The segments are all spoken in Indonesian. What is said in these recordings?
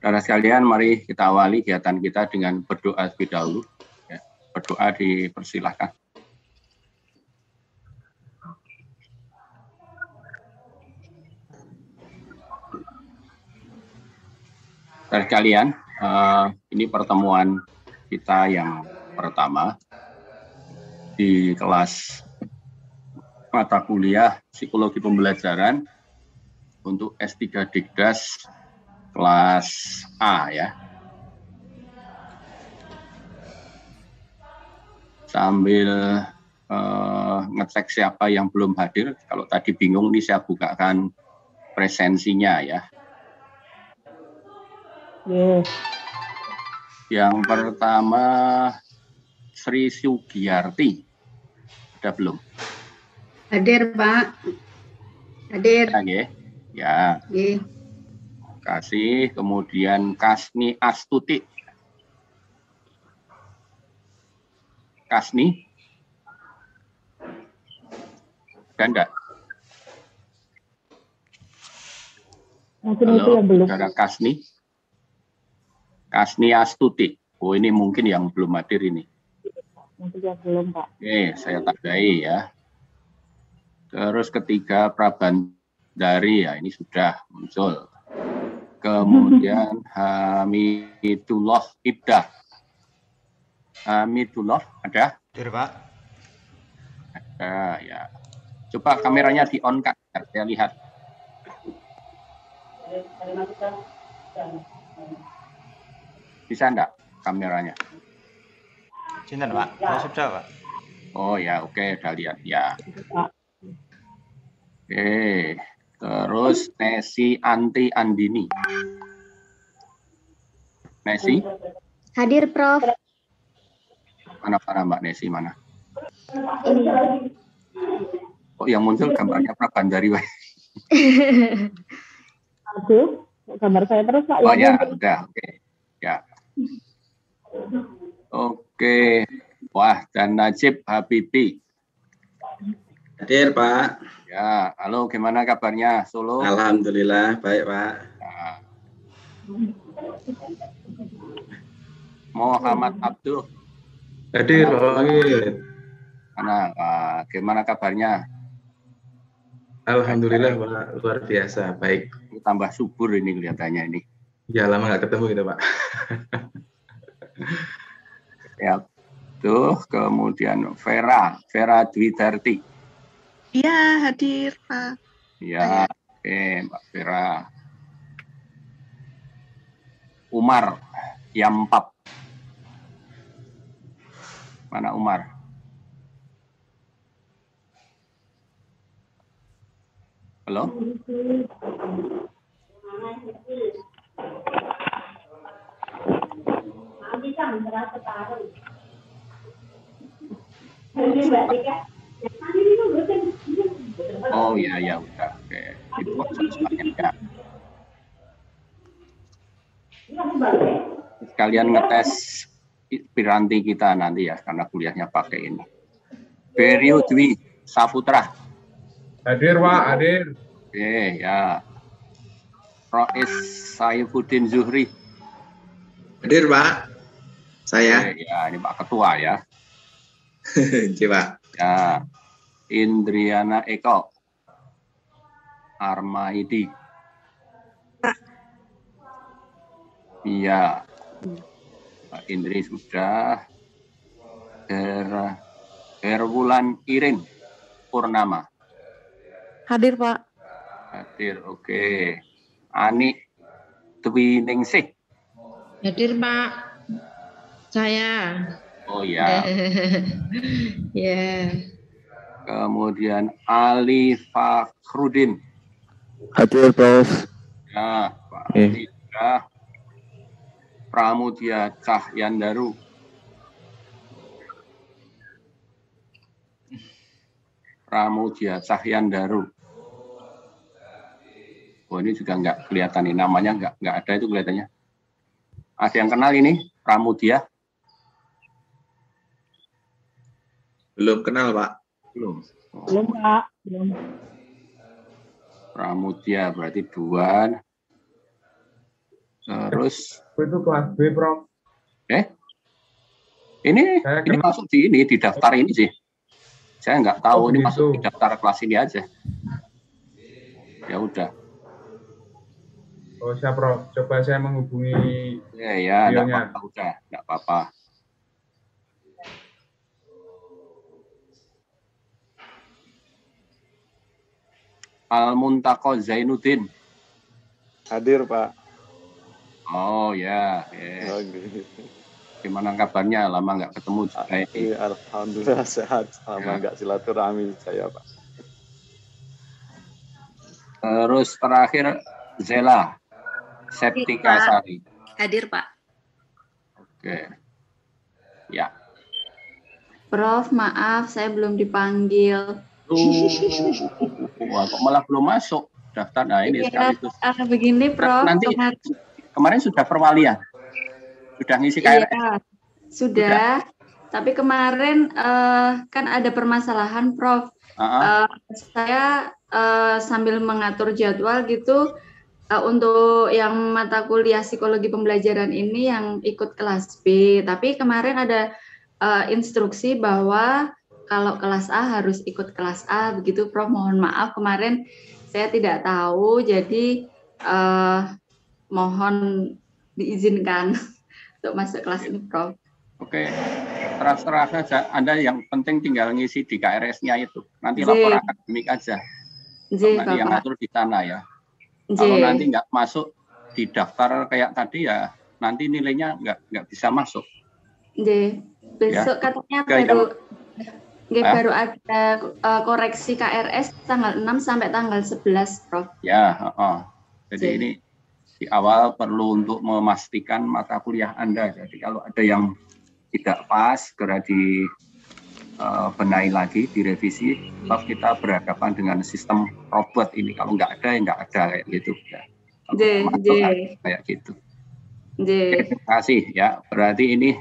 Saudara sekalian, mari kita awali kegiatan kita dengan berdoa terlebih dahulu. Ya, berdoa dipersilahkan. Saudara sekalian, ini pertemuan kita yang pertama di kelas mata kuliah Psikologi Pembelajaran untuk S3 Digdas kelas A ya. Sambil ngecek siapa yang belum hadir. Kalau tadi bingung nih saya bukakan presensinya ya. Yang pertama Sri Sugiyarti. Ada belum? Hadir, Pak. Hadir. Oke. Ya. Oke. Kasih. Kemudian Kasni Astuti. Kasni. Ganda. Halo, saudara Kasni. Kasni Astuti. Oh, ini mungkin yang belum hadir ini. Mungkin yang belum, Pak. Oke, saya tandai ya. Terus ketiga Prabandari, ya ini sudah muncul. Kemudian Hamidullah Ibdah. Hamidullah ada? Hadir, Pak. Ada ya. Coba kameranya di on Kak, saya lihat. Bisa enggak kameranya? Cinten, Pak. Sudah, Pak. Oh ya, oke, udah lihat ya. Oke, terus Nesi Anti Andini. Nesi? Hadir, Prof. Mana Mbak Nesi, mana? Kok yang muncul gambarnya Prabandari? Aduh, gambar saya terus, Pak. Oh ya, udah, oke. Ya. Oke. Wah, dan Najib Habibi. Hadir, Pak. Ya, halo, gimana kabarnya Solo? Alhamdulillah, baik, Pak. Nah. Muhammad Abdul. Hadir, Pak. Gimana kabarnya? Alhamdulillah, Pak. Luar biasa, baik. Tambah subur ini kelihatannya ini. Ya, lama nggak ketemu gitu, Pak. Ya, tuh, kemudian Vera Dwi Darti. Iya, hadir, Pak. Ya, oke, Mbak Vera. Umar Yampap. Mana Umar? Halo? Oh ya udah, oke. Itu ya. Sekalian ngetes piranti kita nanti ya, karena kuliahnya pakai ini. Berio Dwi Saputra. Hadir, Pak, hadir. Oke, ya. Rois Saifuddin Zuhri. Hadir, Pak. Saya. Oke, ya, ini Pak Ketua ya. Pak. Ya. Indriana Eko. Armaidi. Iya. Pak Indri sudah. Herwulan Irin Purnama. Hadir, Pak. Hadir, oke. Ani Dwi Ningsih. Hadir, Pak. Saya. Oh ya. Ya. Kemudian Ali Fakhrudin. Hadir, Prof. Ya, Pak Ida. Pramudia Cahyandaru. Pramudia Cahyandaru. Oh, ini juga nggak kelihatan nih, namanya nggak ada itu kelihatannya. Ada yang kenal ini Pramudia? Belum kenal, Pak. Belum. Belum, Pak. Belum. Pramudia berarti dua. Terus Itu kelas B, Prof. ini Saya ini kenal. masuk di daftar ini sih. Saya nggak tahu Oh, ini begitu. masuk di daftar kelas ini aja. Ya udah. Oh, siap, Prof. Coba saya menghubungi Ya, nggak videonya. apa-apa, udah, nggak apa-apa. Al-Muntaqo Zainuddin. Hadir, Pak. Oh ya, Oke. gimana kabarnya? Lama nggak ketemu juga ini. Alhamdulillah sehat. Lama nggak silaturahmi saya, Pak. Terus terakhir Zela Septika Pak. Sari. Hadir, Pak. Oke. Ya. Prof, maaf saya belum dipanggil. Wah, kok malah belum masuk daftar? Nah, ini Iya, sekaligus. begini Prof, Nanti kemarin kemarin sudah perwalian, sudah ngisi KRS. iya, sudah. Tapi kemarin kan ada permasalahan Prof. Saya sambil mengatur jadwal gitu untuk yang mata kuliah psikologi pembelajaran ini yang ikut kelas B. Tapi kemarin ada instruksi bahwa kalau kelas A harus ikut kelas A, begitu Prof. Mohon maaf kemarin saya tidak tahu, jadi mohon diizinkan untuk masuk kelas ini, Prof. Oke, terserah saja. Anda yang penting tinggal ngisi di KRS-nya itu. Nanti J. lapor akademik aja. Nanti yang Bapak. ngatur di sana ya. J. Kalau nanti nggak masuk di daftar kayak tadi ya, nanti nilainya nggak bisa masuk. J. Besok Ya. katanya Kayak baru ada koreksi KRS tanggal 6 sampai tanggal 11, Prof. Ya, jadi J. ini di awal perlu untuk memastikan mata kuliah Anda. Jadi kalau ada yang tidak pas, segera dibenahi lagi, direvisi. Sebab kita berhadapan dengan sistem robot ini. Kalau nggak ada, ya nggak ada kayak gitu. Ya. Masuk, kayak gitu. J. Oke, terima kasih ya. Berarti ini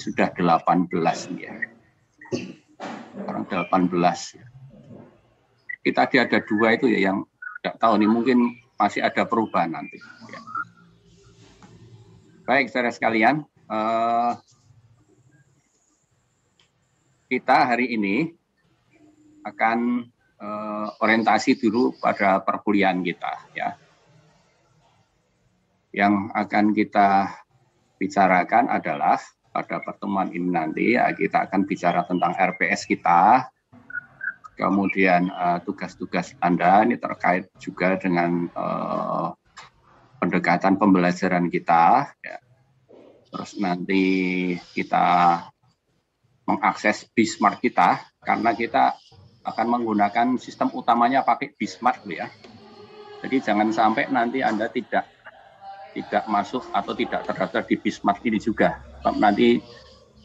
sudah 18 ya. Sekarang 18 ya. Kita ada 2 itu ya yang nggak tahu nih, mungkin masih ada perubahan nanti. Ya. Baik, saudara sekalian, kita hari ini akan orientasi dulu pada perkuliahan kita ya. Yang akan kita bicarakan adalah pada pertemuan ini nanti kita akan bicara tentang RPS kita, kemudian tugas-tugas Anda ini terkait juga dengan pendekatan pembelajaran kita, ya. Terus nanti kita mengakses Bismart kita, karena kita akan menggunakan sistem utamanya pakai Bismart ya. Jadi jangan sampai nanti Anda tidak masuk atau tidak terdaftar di Bismart ini juga. Nanti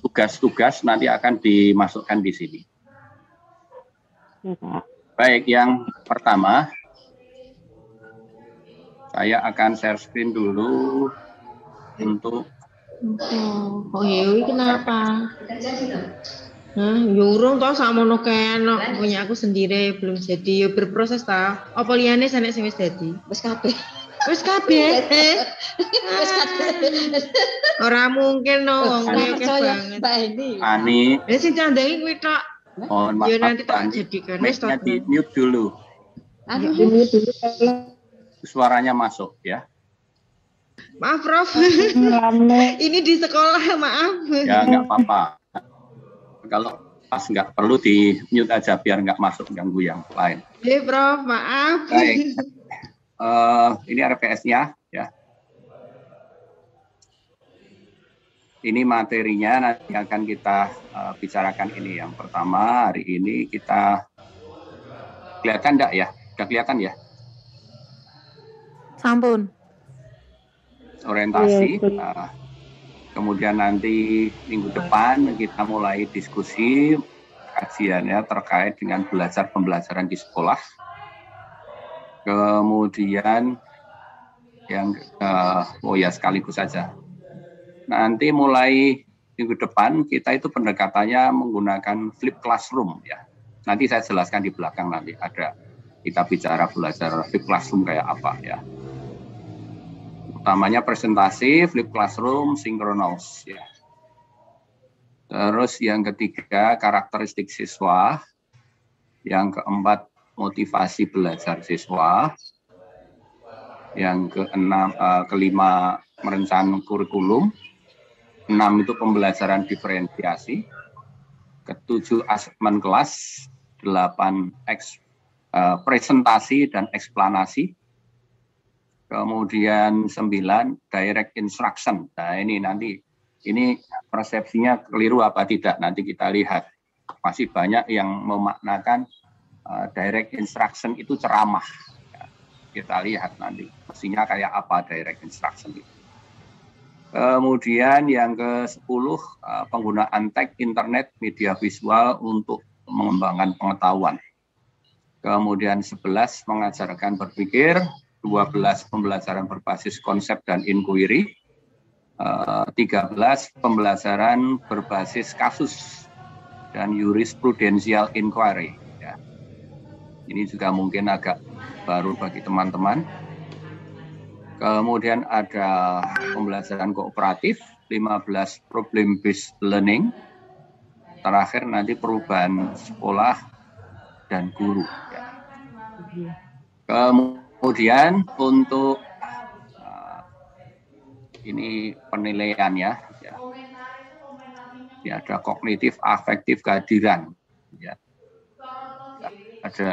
tugas-tugas nanti akan dimasukkan di sini. Ya, Pak. Baik, yang pertama saya akan share screen dulu untuk Oh iya, kenapa? Nah, yurung toh sakmono kene punya aku sendiri belum jadi, yo berproses ta. Apa liyane sanek sing wis dadi? Wis kabeh. Wis kabeh. Wis kabeh. Ora mungkin no wong akeh banget. Ani. Wis sing candhangi kuwi tok. Mohon maaf, Ya nanti tak jadikan wis mic-nya tok. di mute dulu. Ini dulu Suaranya masuk ya. Maaf, Prof. lama. Ini di sekolah, maaf. Ya nggak apa-apa. Kalau pas nggak perlu di mute aja biar nggak masuk ganggu yang lain. Prof, maaf. Baik. Ini RPS-nya ya. Ini materinya nanti akan kita bicarakan ini. Yang pertama hari ini kita kelihatan enggak ya? Sudah kelihatan ya? Sampun. Orientasi. Iya, Kemudian nanti minggu depan kita mulai diskusi kajiannya terkait dengan belajar pembelajaran di sekolah. Kemudian yang sekaligus saja. Nanti mulai minggu depan kita itu pendekatannya menggunakan flip classroom ya. Nanti saya jelaskan di belakang, nanti ada kita bicara belajar flip classroom kayak apa ya. utamanya presentasi, flip classroom, synchronous ya. Terus yang ketiga karakteristik siswa, yang keempat motivasi belajar siswa, yang kelima merencanakan kurikulum, 6 itu pembelajaran diferensiasi, ke-7 asesmen kelas, 8 presentasi dan eksplanasi, kemudian 9 direct instruction. Nah ini persepsinya keliru apa tidak, nanti kita lihat. Masih banyak yang memaknakan direct instruction itu ceramah. Ya, kita lihat nanti, mestinya kayak apa direct instruction itu. Kemudian yang ke-10, penggunaan teks internet, media visual untuk mengembangkan pengetahuan. Kemudian 11, mengajarkan berpikir, 12, pembelajaran berbasis konsep dan inquiry, 13, pembelajaran berbasis kasus dan jurisprudensial inquiry. Ya. Ini juga mungkin agak baru bagi teman-teman. Kemudian ada pembelajaran kooperatif, 15 problem based learning. Terakhir nanti perubahan sekolah dan guru. Ya. Kemudian untuk ini penilaian ya. Ya, ada kognitif, afektif, kehadiran. Ya. Ada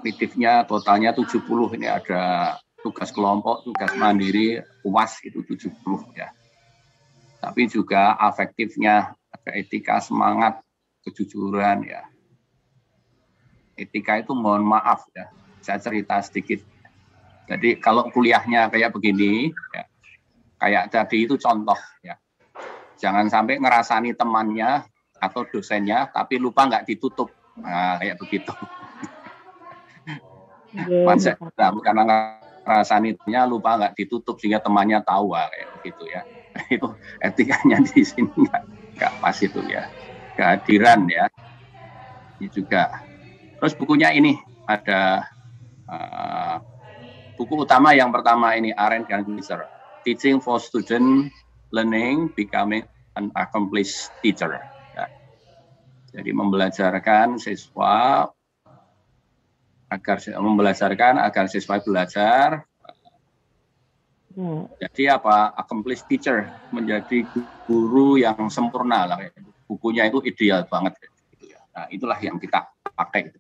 kognitifnya totalnya 70, ini ada tugas kelompok, tugas mandiri, UAS itu 70 ya. Tapi juga afektifnya ada etika, semangat, kejujuran ya. Etika itu mohon maaf ya, saya cerita sedikit. Jadi kalau kuliahnya kayak begini ya, kayak tadi itu contoh ya. Jangan sampai ngerasani temannya atau dosennya tapi lupa nggak ditutup. Nah, kayak begitu. Karena rasanya lupa nggak ditutup sehingga temannya tahu kayak begitu ya. Itu etikanya di sini nggak pas itu ya. Kehadiran ya. Ini juga. Terus bukunya ini ada buku utama yang pertama ini Arendt dan Gleiser, Teaching for Student Learning Becoming an Accomplished Teacher. Ya. Jadi membelajarkan siswa agar siswa belajar. Jadi apa? Accomplished teacher, menjadi guru yang sempurna lah. Bukunya itu ideal banget. Nah, itulah yang kita pakai.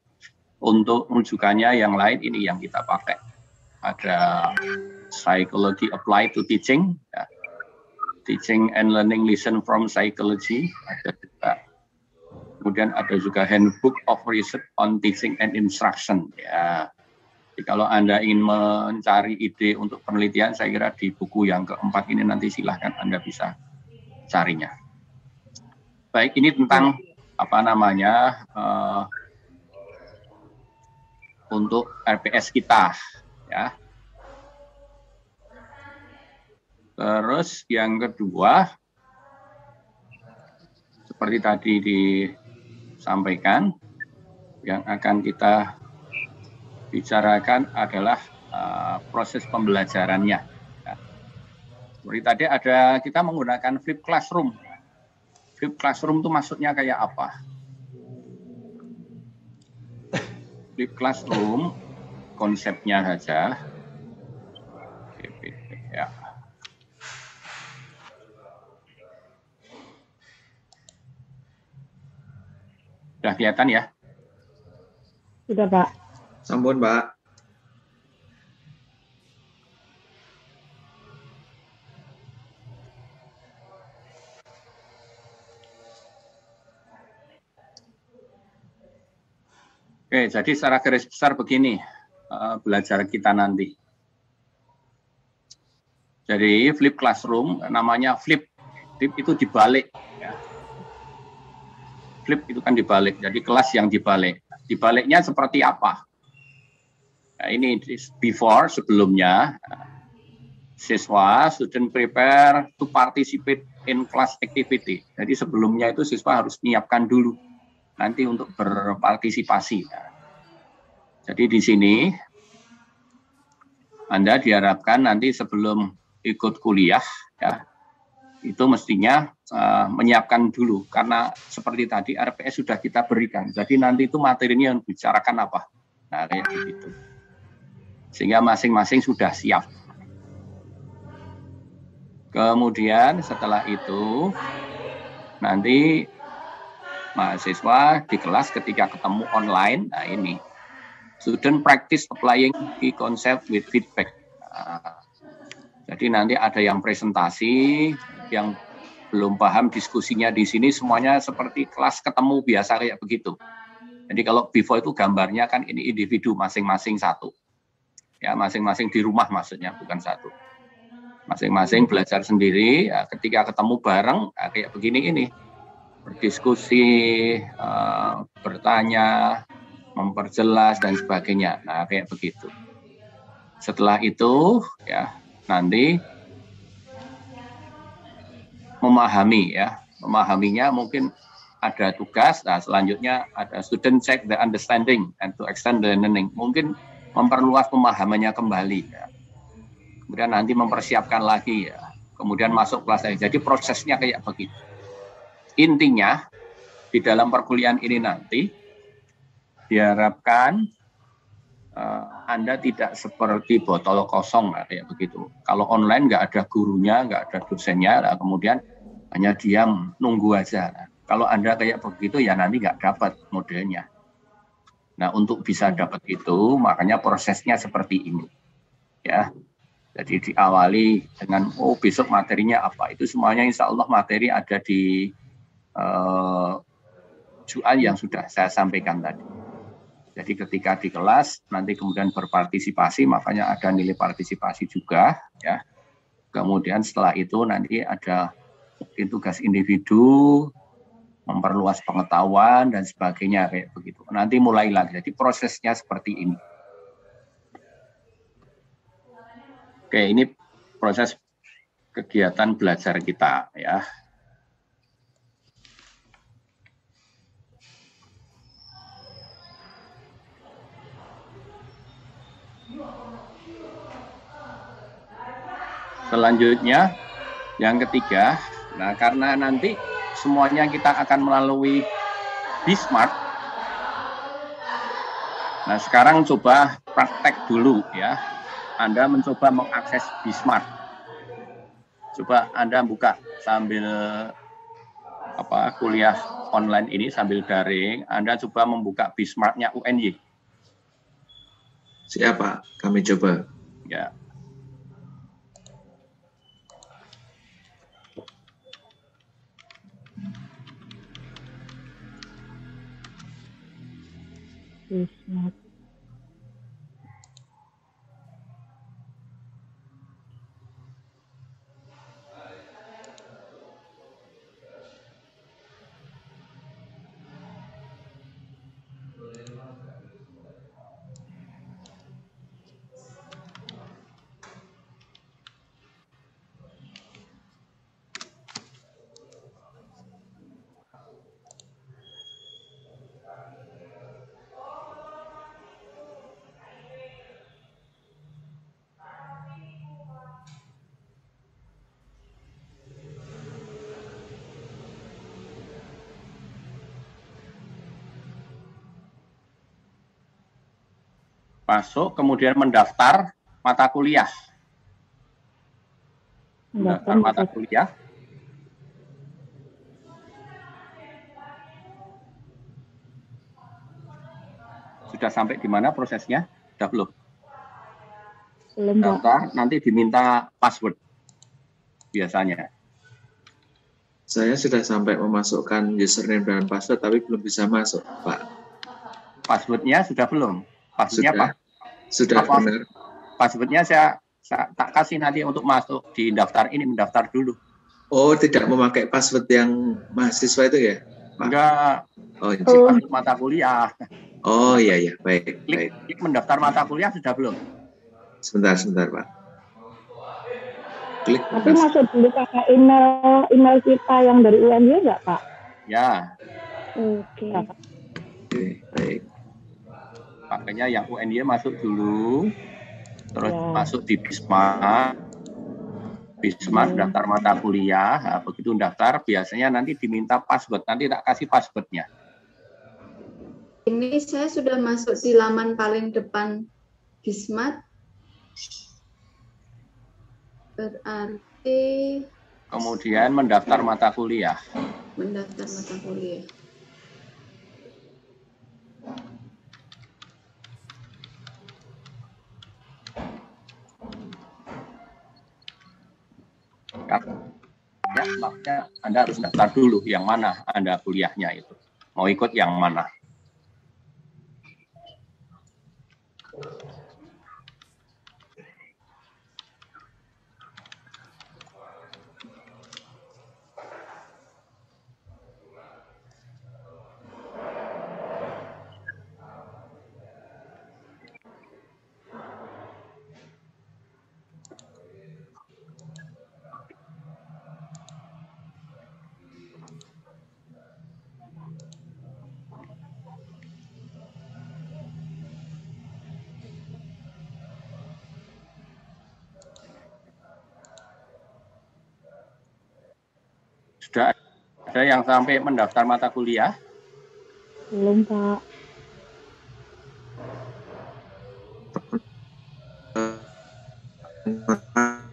Untuk rujukannya yang lain ini yang kita pakai. Ada Psychology Applied to Teaching, ya. Teaching and Learning Lesson from Psychology, ada juga. Kemudian ada juga Handbook of Research on Teaching and Instruction. Ya. Jadi kalau Anda ingin mencari ide untuk penelitian, saya kira di buku yang keempat ini nanti silahkan Anda bisa carinya. Baik, ini tentang untuk RPS kita, ya. Terus yang kedua, seperti tadi disampaikan, yang akan kita bicarakan adalah proses pembelajarannya. Ya. Seperti tadi kita menggunakan flip classroom. Flip classroom itu maksudnya kayak apa? Flip classroom konsepnya saja. Ya. Sudah kelihatan ya? Sudah, Pak. Sampun, Pak. Oke, jadi secara garis besar begini belajar kita nanti. Jadi flip classroom namanya flip. Flip itu dibalik. Ya. Flip itu kan dibalik. Jadi kelas yang dibalik. Dibaliknya seperti apa? Nah, ini before, sebelumnya, siswa, student prepare to participate in class activity. Jadi sebelumnya itu siswa harus menyiapkan dulu nanti untuk berpartisipasi. Jadi di sini Anda diharapkan nanti sebelum ikut kuliah, ya, itu mestinya menyiapkan dulu, karena seperti tadi RPS sudah kita berikan. Jadi nanti itu materinya yang bicarakan apa, nah kayak begitu. Sehingga masing-masing sudah siap. Kemudian setelah itu nanti mahasiswa di kelas ketika ketemu online, nah ini student practice applying key concept with feedback. Nah, jadi nanti ada yang presentasi, yang belum paham diskusinya di sini semuanya seperti kelas ketemu biasa kayak begitu. Jadi kalau before itu gambarnya kan ini individu masing-masing satu. Ya, masing-masing di rumah maksudnya, bukan satu. Masing-masing belajar sendiri, ya, ketika ketemu bareng ya, kayak begini ini. Berdiskusi, bertanya, memperjelas dan sebagainya. Nah, kayak begitu. Setelah itu ya nanti memahami ya. Memahaminya mungkin ada tugas. Nah, selanjutnya ada student check the understanding and to extend the learning. Mungkin memperluas pemahamannya kembali ya. Kemudian nanti mempersiapkan lagi ya. Kemudian masuk kelas lagi. Jadi prosesnya kayak begitu. Intinya di dalam perkuliahan ini nanti diharapkan Anda tidak seperti botol kosong kayak begitu. Kalau online nggak ada gurunya, nggak ada dosennya, nah, kemudian hanya diam nunggu aja. Nah, kalau Anda kayak begitu ya nanti nggak dapat modelnya. Nah, untuk bisa dapat itu makanya prosesnya seperti ini. Ya. Jadi diawali dengan besok materinya apa. Itu semuanya insya Allah materi ada di jual yang sudah saya sampaikan tadi. Jadi ketika di kelas nanti kemudian berpartisipasi, makanya ada nilai partisipasi juga ya. Kemudian setelah itu nanti ada tugas individu, memperluas pengetahuan dan sebagainya kayak begitu. Nanti mulai lagi. Jadi prosesnya seperti ini. Oke, ini proses kegiatan belajar kita ya. Selanjutnya, yang ketiga, nah karena nanti semuanya kita akan melalui Bismart. Nah sekarang coba praktek dulu ya. Anda mencoba mengakses Bismart. Coba Anda buka sambil kuliah online ini sambil daring. Anda coba membuka Bismart-nya UNY. Siapa? Kami coba. Ya. Bismart. Masuk, kemudian mendaftar mata kuliah. Mendaftar mata kuliah. Sudah sampai di mana prosesnya? Sudah belum? Belum, daftar, nanti diminta password. Biasanya. Saya sudah sampai memasukkan username dan password, tapi belum bisa masuk, Pak. Passwordnya sudah belum? Passwordnya sudah, Pak? Sudah benar. Passwordnya saya tak kasih nanti untuk masuk di daftar ini, mendaftar dulu. Oh, tidak memakai password yang mahasiswa itu ya, Pak? Enggak. Oh, password mata kuliah. Oh iya, baik. Klik mendaftar mata kuliah sudah belum? Sebentar, Pak. Klik. Tapi masuk dulu pakai email kita yang dari UNY nggak, Pak? Ya. Oke, baik. Pakainya yang UNY masuk dulu. terus Ya. masuk di Bismart daftar mata kuliah. Nah, begitu daftar biasanya nanti diminta password, nanti tak kasih passwordnya. Ini saya sudah masuk di laman paling depan Bismart. Berarti Kemudian mendaftar mata kuliah. mendaftar mata kuliah. Ya, makanya Anda harus daftar dulu yang mana Anda kuliahnya itu. Mau ikut yang mana? Sudah ada yang sampai mendaftar mata kuliah? Belum, Pak.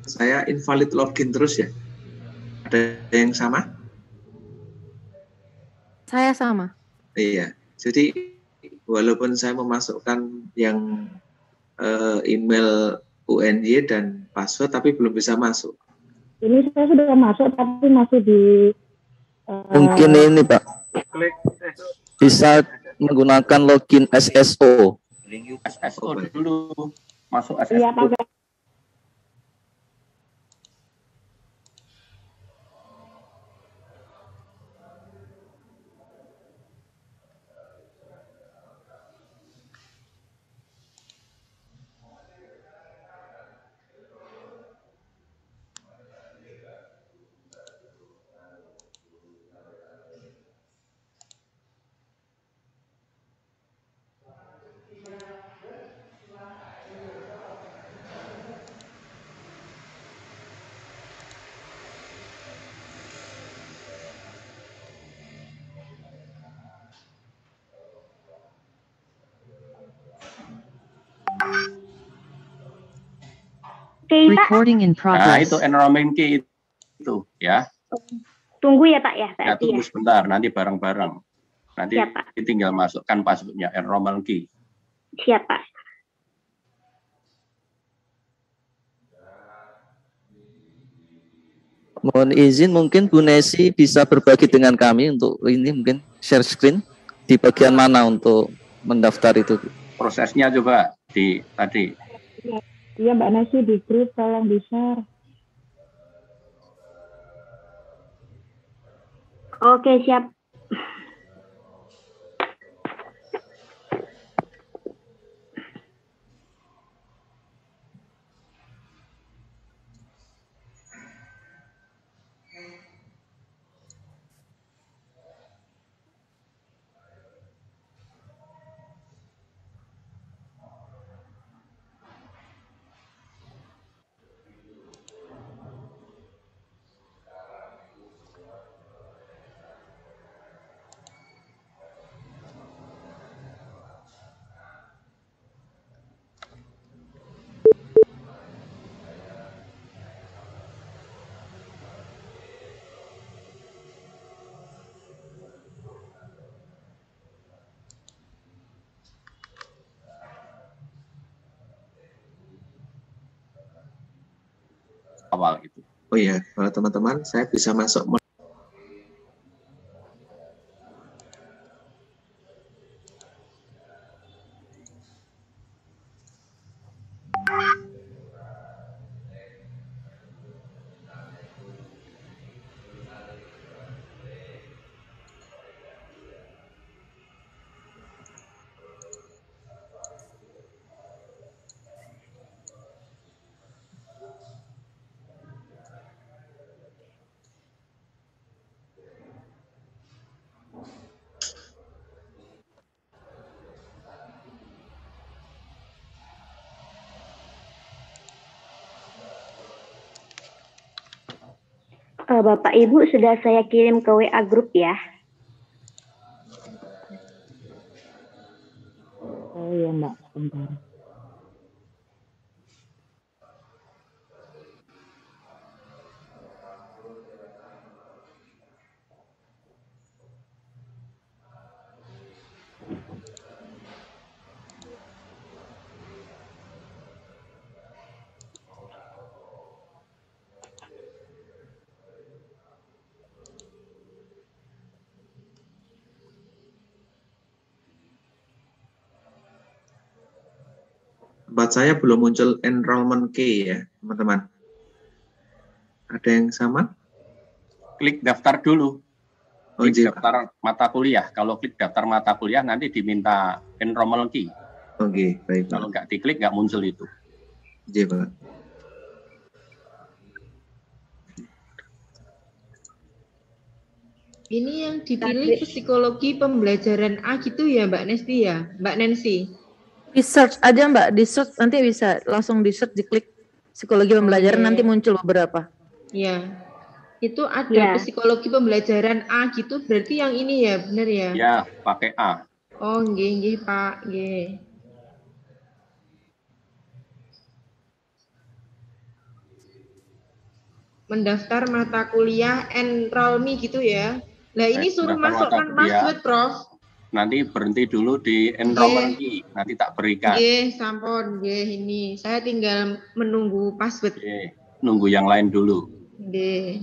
Saya invalid login terus ya. Ada yang sama? Saya sama. Iya. Jadi walaupun saya memasukkan yang email UNY dan password, tapi belum bisa masuk. Ini saya sudah masuk, tapi masih di... Mungkin ini, Pak. Klik Bisa menggunakan login SSO. SSO dulu. Masuk SSO. Iya, Pak. Oke, Pak. Recording in Nah, progress. itu enrollment key itu ya. Tunggu ya, Pak ya. Ya, tunggu sebentar, nanti bareng-bareng. Nanti Siap, Pak. tinggal masukkan passwordnya enrollment key. Siap, Pak. Mohon izin, mungkin Bu Nesi bisa berbagi dengan kami untuk ini mungkin share screen di bagian mana untuk mendaftar itu. Prosesnya coba di tadi. Iya, Mbak Nasi di grup tolong di-share. Oke, siap. Awal itu. Oh iya, teman-teman, saya bisa masuk. Bapak Ibu sudah saya kirim ke WA grup ya. Oh iya Mbak, bentar. Tempat saya belum muncul enrollment key ya, teman-teman. Ada yang sama? Klik daftar dulu. Oh, Klik daftar mata kuliah. Kalau klik daftar mata kuliah nanti diminta enrollment key. Oke, baik. Kalau nggak diklik nggak muncul itu. Iya, Pak. Ini yang dipilih psikologi pembelajaran A gitu ya Mbak Nesti ya, Mbak Nancy. Di search aja Mbak, di search nanti bisa langsung di search, diklik psikologi pembelajaran nanti muncul beberapa. Ya, itu ada psikologi pembelajaran A gitu, berarti yang ini ya, benar ya? Ya, pakai A. Oh, nggih Pak, nggih. Mendaftar mata kuliah enroll me gitu ya. Nah, ini suruh masukkan password, Prof. Nanti berhenti dulu di enrollment key, nanti tak berikan. Nggih, sampun, nggih ini. Saya tinggal menunggu password. Nunggu yang lain dulu. Nggih.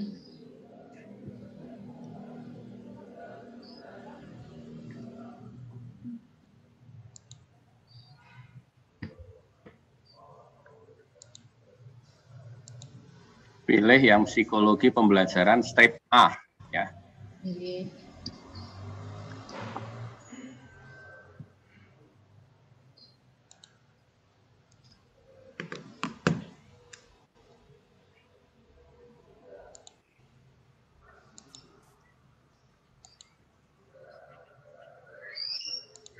Pilih yang psikologi pembelajaran step A ya. Nggih.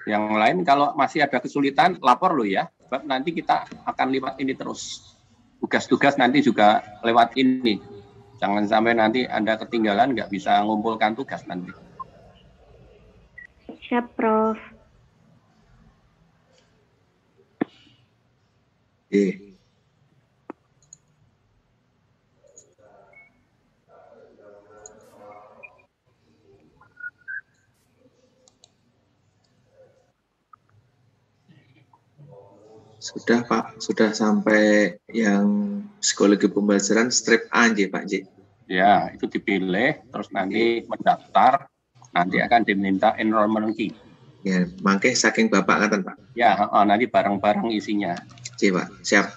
Yang lain kalau masih ada kesulitan lapor lo ya, sebab nanti kita akan lewat ini terus. Tugas-tugas nanti juga lewat ini. Jangan sampai nanti Anda ketinggalan nggak bisa ngumpulkan tugas nanti. Siap, Prof. Sudah Pak, sudah sampai yang psikologi pembelajaran strip A J Pak J. Ya, itu dipilih, terus nanti mendaftar, nanti akan diminta enrollment key. Ya, mangke saking Bapak ngaten Pak. Ya, nanti bareng-bareng isinya. J Pak, siap.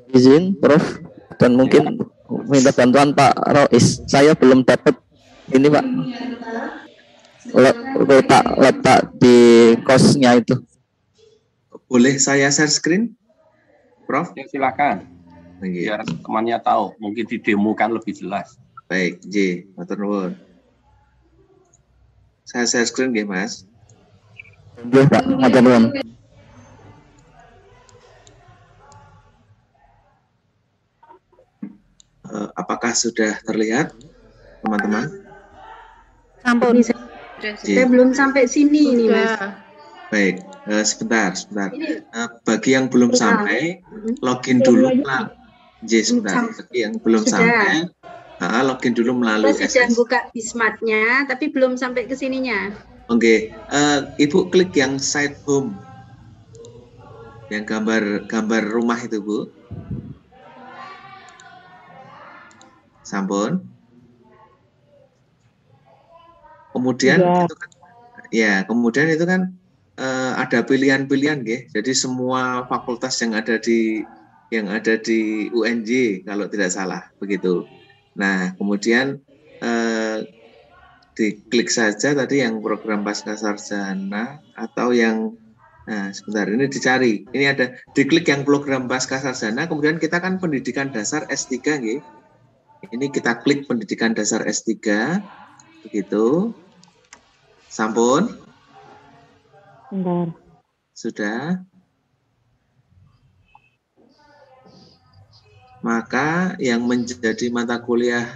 Izin, Prof, dan mungkin minta bantuan Pak Rois. Saya belum dapat ini Pak. Letak di kosnya itu. Boleh saya share screen, Prof? Ya, silakan. Biar temannya tahu, mungkin didemokan lebih jelas. Baik, J, matur nuwun. Saya share screen nggih, Mas. Nggih, Pak, matur nuwun. Apakah sudah terlihat, teman-teman? Sampun. Saya belum sampai sini ini, Mas. Baik, sebentar. Bagi yang belum sampai, login dulu. Sebentar. Bagi yang belum sampai, login dulu melalui Saya sudah buka Bismartnya, tapi belum sampai ke sininya. Oke, Ibu klik yang site home, yang gambar rumah itu, Bu. Sampun. Kemudian itu kan ada pilihan-pilihan, nggih. Jadi semua fakultas yang ada di UNJ kalau tidak salah begitu. Nah, kemudian diklik saja tadi yang program pascasarjana atau yang sebentar ini dicari. Ini ada diklik yang program pascasarjana, kemudian kita kan pendidikan dasar S3, nggih. Ini kita klik pendidikan dasar S3 begitu. Sampun? Bentar. Sudah? maka yang menjadi mata kuliah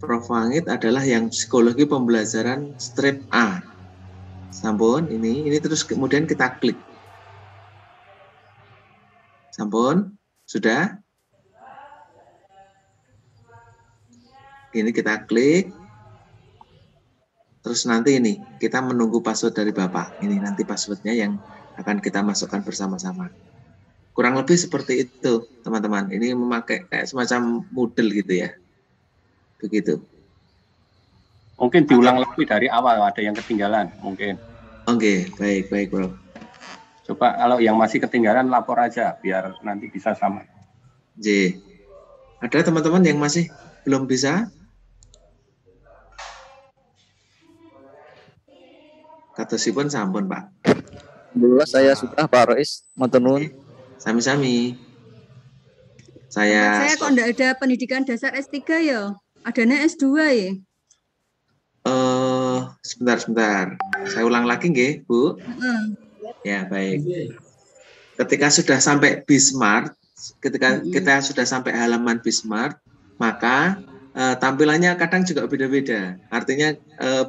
Prof. Wangit adalah yang psikologi pembelajaran strip A. Sampun, ini terus kemudian kita klik. Sampun, sudah? Ini kita klik. Terus nanti ini kita menunggu password dari Bapak. Ini nanti passwordnya yang akan kita masukkan bersama-sama. Kurang lebih seperti itu, teman-teman. Ini memakai kayak semacam Moodle gitu ya. Begitu. Mungkin diulang lagi dari awal, ada yang ketinggalan mungkin. Oke, baik, Bro. Coba kalau yang masih ketinggalan lapor aja, biar nanti bisa sama. J. Ada teman-teman yang masih belum bisa? Katosipun sampun, Pak. Alhamdulillah saya sudah, Pak Rois. Matur nuwun. Sami-sami. Saya kok enggak ada pendidikan dasar S3 ya? Adanya S2 ya? Sebentar. Saya ulang lagi nggih, Bu. Ya, baik. Ketika sudah sampai Bismart, ketika kita sudah sampai halaman Bismart, maka tampilannya kadang juga beda-beda. Artinya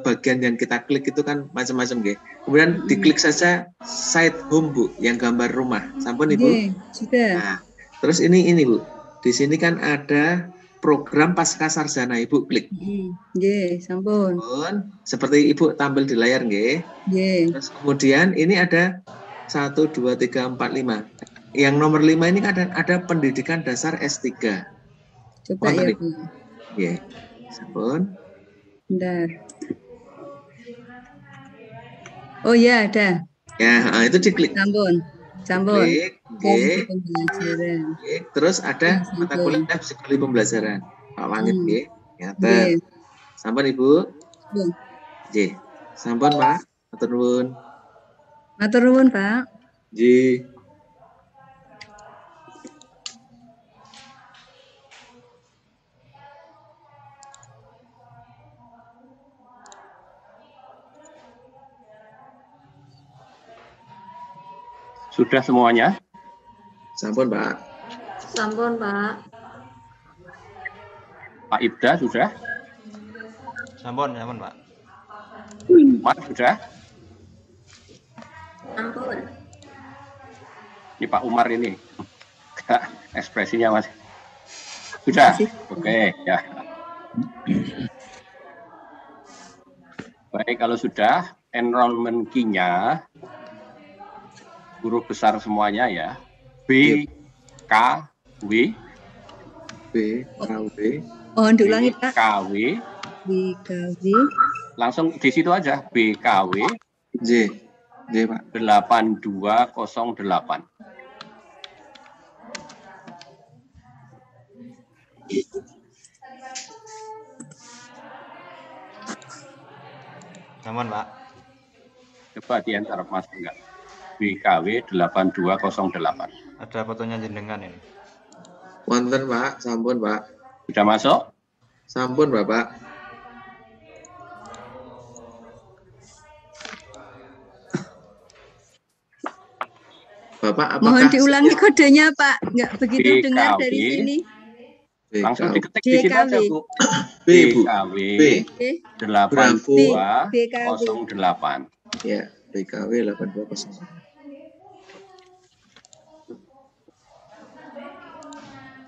bagian yang kita klik itu kan macam-macam nggih. Kemudian diklik saja site home, Bu, yang gambar rumah. Sampun, Ibu? Sudah. Nah, terus ini Bu. Di sini kan ada program pasca sarjana, Ibu klik. Nggih, sampun. Seperti Ibu tampil di layar nggih. Nggih. Terus kemudian ini ada 1 2 3 4 5. Yang nomor 5 ini ada pendidikan dasar S3. Coba ya, Bu. Nggih. Sampun. Bentar. Oh ya, ada. Ya, itu diklik. Sampun. Klik, nggih. Pembelajaran. Terus ada mata kuliah psikologi pembelajaran. Pak Wangit nggih. Nyata. Sampun, Ibu? Nggih. Sampun, Pak. Matur nuwun. Matur nuwun, Pak. Nggih. Sudah semuanya? Sampun, Pak. Sampun, Pak. Pak Ibda sudah? Sampun, Pak. Mas sudah? Sampun. Ini Pak Umar ini. Ekspresinya masih. Sudah? Oke, ya. Baik, kalau sudah, enrollment key-nya huruf besar semuanya ya. BKW. Mohon diulangi, Pak. BKW. Langsung di situ aja. BKW. J, Pak. 8208. Aman, Pak. Coba diantar Mas enggak. BKW 8208. Ada fotonya jenengan ini. Wonten, Pak. Sampun, Pak. Sudah masuk? Sampun, Bapak. Bapak, apakah mohon diulangi kodenya, Pak. Enggak begitu dengar dari sini. Langsung diketik di sini aja, Bu. BKW 8208. Ya, BKW 8208.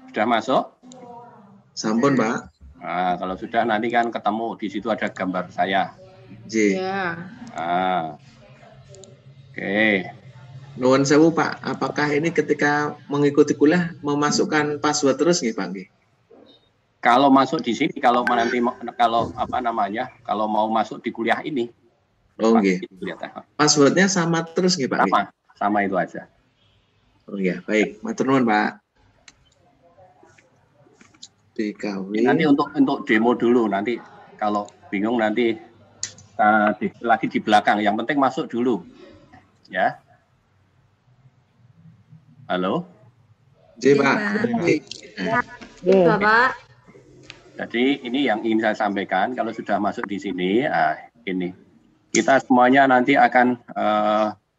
Sudah masuk? Sampun, Pak. Nah, kalau sudah nanti kan ketemu di situ ada gambar saya. J. Ya. Oke. Nuwun sewu, Pak. Apakah ini ketika mengikuti kuliah memasukkan password terus nih, Pak? Kalau masuk di sini, kalau nanti kalau kalau mau masuk di kuliah ini. Oh, nggih. Passwordnya sama terus nih, Pak? Sama itu aja. Oh iya, baik. Matur nuwun, Pak. BKW. Nanti untuk demo dulu, nanti kalau bingung nanti lagi di belakang. Yang penting masuk dulu, ya. Halo. J, Pak. Bapak. Jadi ini yang ingin saya sampaikan. Kalau sudah masuk di sini, ini kita semuanya nanti akan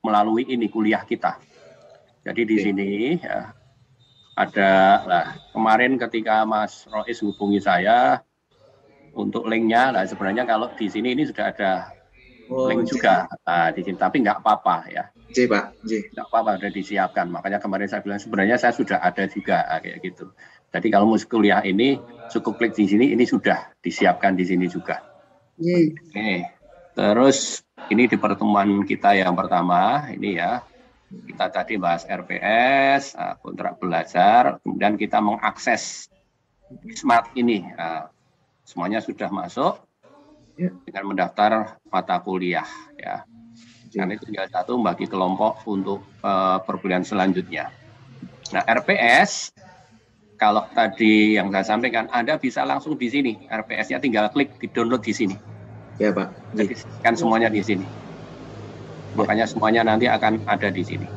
melalui ini kuliah kita. Jadi di sini ya, kemarin ketika Mas Rois hubungi saya untuk linknya, sebenarnya kalau di sini ini sudah ada link juga di sini, tapi nggak apa-apa ya. Pak. Nggak apa-apa, sudah disiapkan. Makanya kemarin saya bilang sebenarnya saya sudah ada juga kayak gitu. Jadi kalau mau kuliah ini cukup klik di sini, ini sudah disiapkan di sini juga. Oke. Terus ini di pertemuan kita yang pertama ini ya. Kita tadi bahas RPS, kontrak belajar, kemudian kita mengakses Smart ini. Semuanya sudah masuk dengan mendaftar mata kuliah. Ya. Nanti tinggal satu bagi kelompok untuk perkuliahan selanjutnya. Nah, RPS, kalau tadi yang saya sampaikan, Anda bisa langsung di sini. RPS-nya tinggal klik, di-download di sini. Ya, Pak. Jadi kan semuanya di sini. Makanya semuanya nanti akan ada di sini.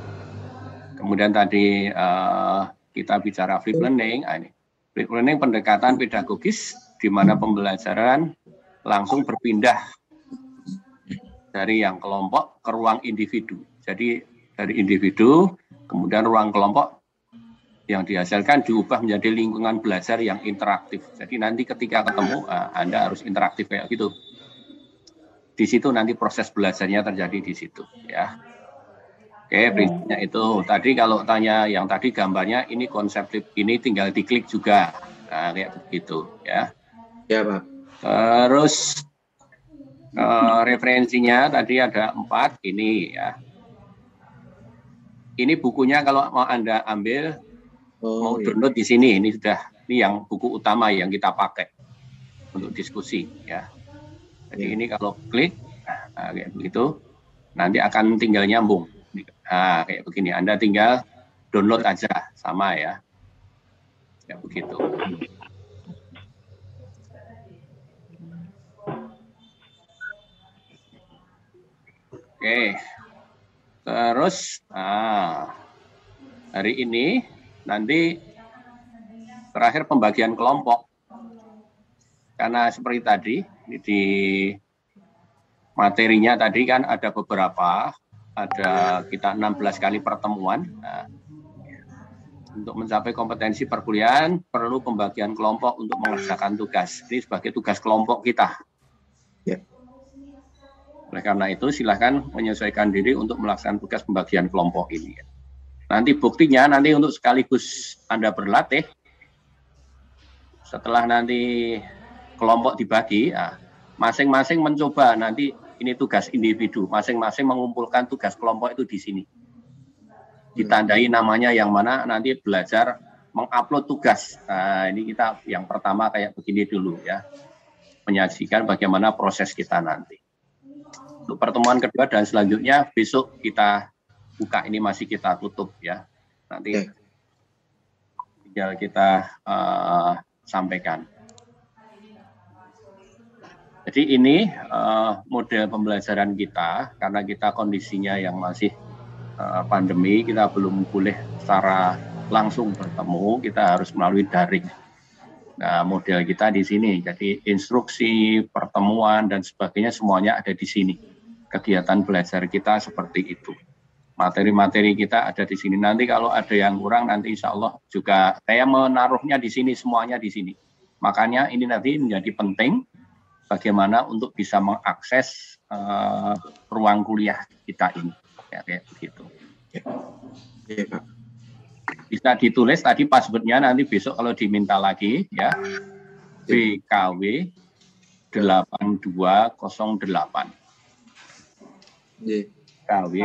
Kemudian tadi kita bicara flip learning. Ini flip learning pendekatan pedagogis di mana pembelajaran langsung berpindah dari yang kelompok ke ruang individu. Jadi dari individu, kemudian ruang kelompok yang dihasilkan diubah menjadi lingkungan belajar yang interaktif. Jadi nanti ketika ketemu, Anda harus interaktif kayak gitu. Di situ nanti proses belajarnya terjadi di situ ya. Oke, prinsipnya itu. Tadi kalau tanya yang tadi gambarnya ini konsep ini tinggal diklik juga. Nah, kayak begitu ya. Ya, Pak. Terus referensinya tadi ada 4 ini ya. Ini bukunya kalau mau Anda ambil mau download di sini. Ini yang buku utama yang kita pakai untuk diskusi ya. Jadi ini kalau klik, kayak begitu, nanti akan tinggal nyambung. Nah, kayak begini, Anda tinggal download aja, sama ya. Kayak begitu. Oke, terus hari ini nanti terakhir pembagian kelompok. Karena seperti tadi, di materinya tadi kan ada beberapa, ada kita 16 kali pertemuan. Nah, untuk mencapai kompetensi perkuliahan perlu pembagian kelompok untuk mengerjakan tugas. Ini sebagai tugas kelompok kita. Ya. Oleh karena itu silahkan menyesuaikan diri untuk melaksanakan tugas pembagian kelompok ini. Nanti buktinya nanti untuk sekaligus Anda berlatih, setelah nanti kelompok dibagi, masing-masing mencoba nanti ini tugas individu, masing-masing mengumpulkan tugas kelompok itu di sini. Ditandai namanya yang mana nanti belajar mengupload tugas. Nah, ini kita yang pertama kayak begini dulu ya. Menyajikan bagaimana proses kita nanti. Untuk pertemuan kedua dan selanjutnya besok kita buka, ini masih kita tutup ya. Nanti tinggal kita sampaikan. Jadi ini model pembelajaran kita, karena kita kondisinya yang masih pandemi, kita belum boleh secara langsung bertemu, kita harus melalui daring. Nah, model kita di sini, jadi instruksi, pertemuan, dan sebagainya semuanya ada di sini. Kegiatan belajar kita seperti itu. Materi-materi kita ada di sini. Nanti kalau ada yang kurang, nanti insya Allah juga saya menaruhnya di sini, semuanya di sini. Makanya ini nanti menjadi penting, bagaimana untuk bisa mengakses ruang kuliah kita ini, ya, kayak begitu. Ya, Pak. Bisa ditulis tadi passwordnya nanti besok kalau diminta lagi ya, BKW 8208. BKW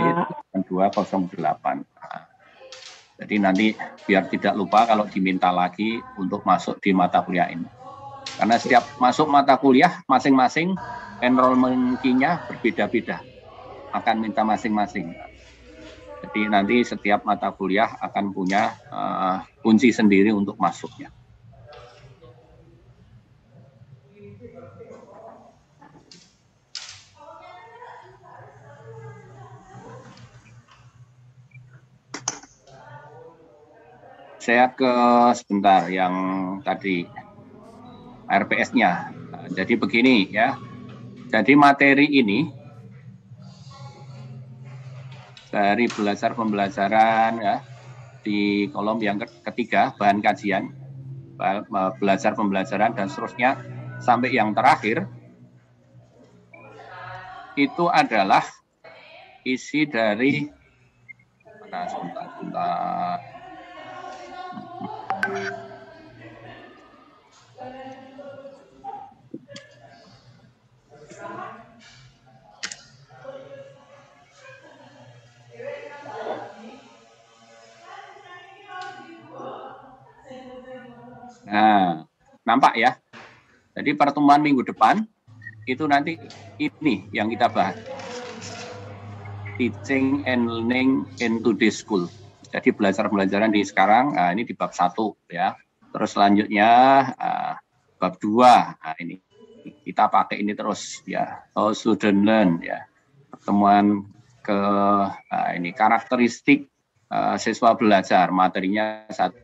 8208. Jadi nanti biar tidak lupa kalau diminta lagi untuk masuk di mata kuliah ini. Karena setiap masuk mata kuliah masing-masing enrollment key-nya berbeda-beda. Akan minta masing-masing. Jadi nanti setiap mata kuliah akan punya kunci sendiri untuk masuknya. Saya ke sebentar yang tadi RPS-nya. Jadi begini ya. Jadi materi ini dari belajar pembelajaran ya, di kolom yang ketiga, bahan kajian, belajar pembelajaran dan seterusnya, sampai yang terakhir itu adalah isi dari sebentar. Nah, nampak ya. Jadi pertemuan minggu depan itu nanti ini yang kita bahas. Teaching and learning in today's school. Jadi belajar-belajaran di sekarang, ini di bab 1 ya. Terus selanjutnya bab 2. Nah, ini kita pakai ini terus ya. How student learn ya. Pertemuan ke ini karakteristik siswa belajar, materinya satu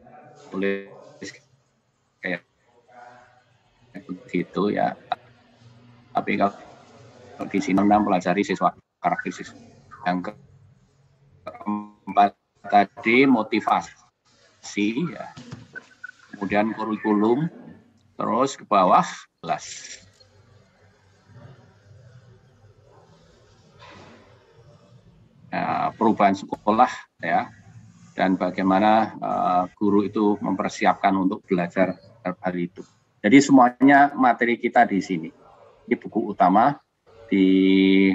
tulis kayak begitu ya. Tapi kalau di sini pelajari siswa karakteristik. Yang keempat tadi motivasi ya. Kemudian kurikulum, terus ke bawah kelas. Perubahan sekolah ya. Dan bagaimana guru itu mempersiapkan untuk belajar hari itu. Jadi semuanya materi kita di sini. Ini buku utama di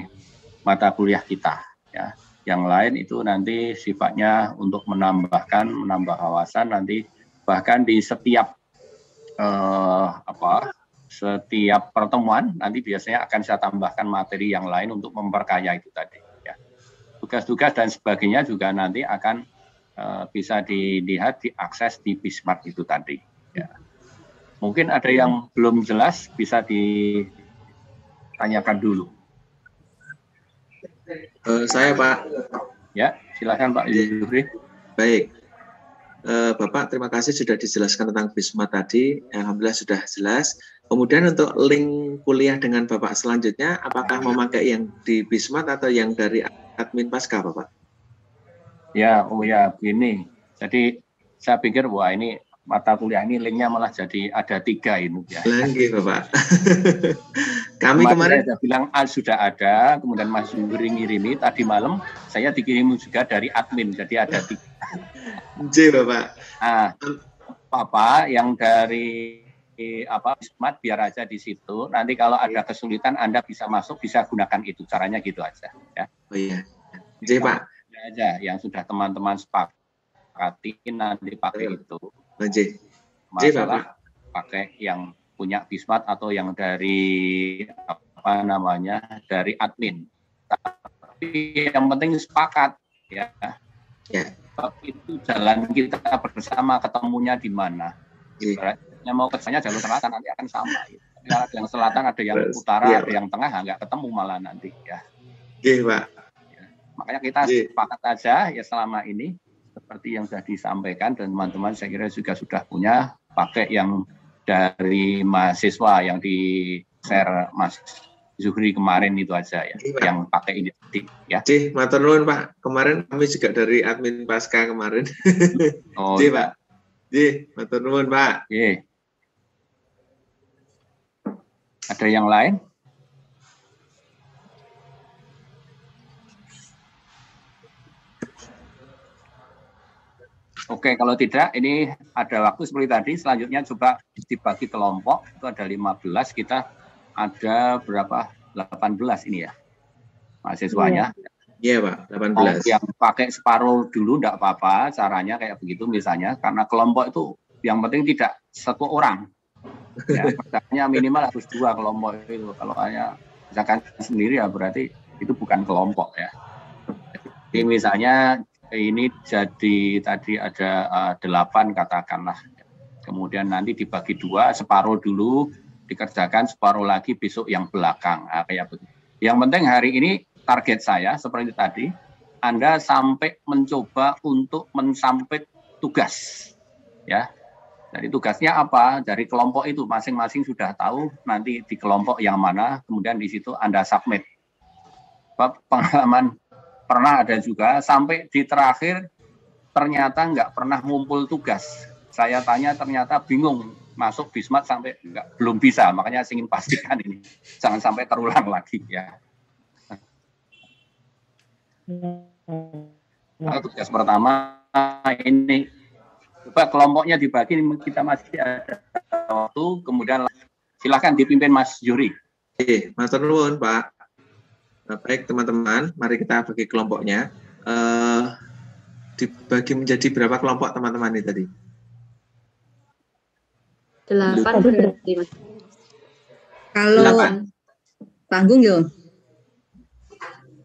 mata kuliah kita ya. Yang lain itu nanti sifatnya untuk menambah wawasan nanti bahkan di setiap setiap pertemuan nanti biasanya akan saya tambahkan materi yang lain untuk memperkaya itu tadi ya. Tugas-tugas dan sebagainya juga nanti akan bisa dilihat, diakses di Bismart itu tadi. Ya. Mungkin ada yang belum jelas, bisa ditanyakan dulu. Saya Pak. Ya, silakan Pak Yuri. Baik. Bapak, terima kasih sudah dijelaskan tentang Bismart tadi. Alhamdulillah sudah jelas. Kemudian untuk link kuliah dengan Bapak selanjutnya, apakah memakai yang di Bismart atau yang dari admin Pasca, Bapak? Ya, begini. Jadi saya pikir wah ini mata kuliah ini linknya malah jadi ada 3 ini ya. Lagi Bapak. Kami kemarin saya bilang sudah ada, kemudian Mas Yuri ngirimi tadi malam, saya dikirim juga dari admin, jadi ada 3. Bapak. Nah, Bapak yang dari Bismart biar aja di situ. Nanti kalau ada kesulitan Anda bisa masuk, bisa gunakan itu. Caranya gitu aja ya. Oh iya. Pak. Aja yang sudah teman-teman sepakati nanti pakai itu. Masalah pakai yang punya Bismart atau yang dari dari admin. Tapi yang penting sepakat ya. Itu jalan kita bersama, ketemunya di mana. Ibaratnya mau ke sana jalur selatan nanti akan sama. Gitu. Ada yang selatan, ada yang utara, ada yang tengah, nggak ketemu malah nanti ya. Pak. Makanya kita sepakat aja ya selama ini seperti yang sudah disampaikan dan teman-teman saya kira juga sudah punya pakai yang dari mahasiswa yang di share Mas Zuhri kemarin itu aja ya, yang pakai ini ya. Matur nuwun Pak. Kemarin kami juga dari admin Pasca kemarin. Oh, Pak. Matur nuwun Pak. Ada yang lain? Oke, kalau tidak, ini ada waktu seperti tadi. Selanjutnya coba dibagi kelompok. Itu ada 15, kita ada berapa? 18 ini ya, mahasiswanya. Iya Pak, 18. Yang pakai separuh dulu enggak apa-apa, caranya kayak begitu misalnya. Karena kelompok itu yang penting tidak 1 orang. Ya, misalnya minimal harus 2 kelompok itu. Kalau hanya misalkan sendiri ya berarti itu bukan kelompok ya. Jadi misalnya ini jadi tadi ada 8 katakanlah. Kemudian nanti dibagi 2, separuh dulu dikerjakan, separuh lagi besok yang belakang. Nah, kayak begitu. Yang penting hari ini target saya seperti tadi, Anda sampai mencoba untuk mensampit tugas. Ya. Jadi tugasnya apa? Dari kelompok itu masing-masing sudah tahu nanti di kelompok yang mana, kemudian di situ Anda submit. Pengalaman pernah ada juga sampai di terakhir ternyata nggak pernah ngumpul tugas. Saya tanya ternyata bingung masuk Bismat sampai belum bisa. Makanya saya ingin pastikan ini jangan sampai terulang lagi ya. Nah, tugas pertama ini coba kelompoknya dibagi, kita masih ada waktu, kemudian silakan dipimpin Mas Juri. Oke, Mas Nuwun Pak. Nah, baik teman-teman, mari kita bagi kelompoknya. Dibagi menjadi berapa kelompok teman-teman ini tadi? 8 berarti Mas. Kalau 8. tanggung yo.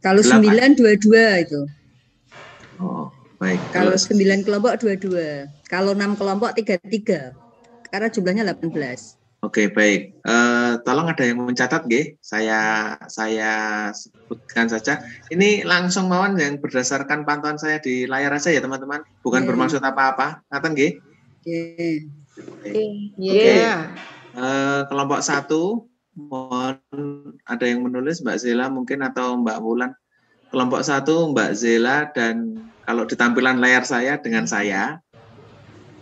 Kalau 9 22 itu. Oh, baik. Kalau 9 kelompok 22. Kalau 6 kelompok 33. Karena jumlahnya 18. Oke, baik. Tolong ada yang mencatat, nggih. Saya sebutkan saja. Ini langsung mawon yang berdasarkan pantauan saya di layar aja ya, teman-teman. Bukan bermaksud apa-apa. Ngaten nggih? Oke. Kelompok 1, mohon ada yang menulis, Mbak Zela mungkin atau Mbak Wulan. Kelompok 1 Mbak Zela, dan kalau di tampilan layar saya dengan saya.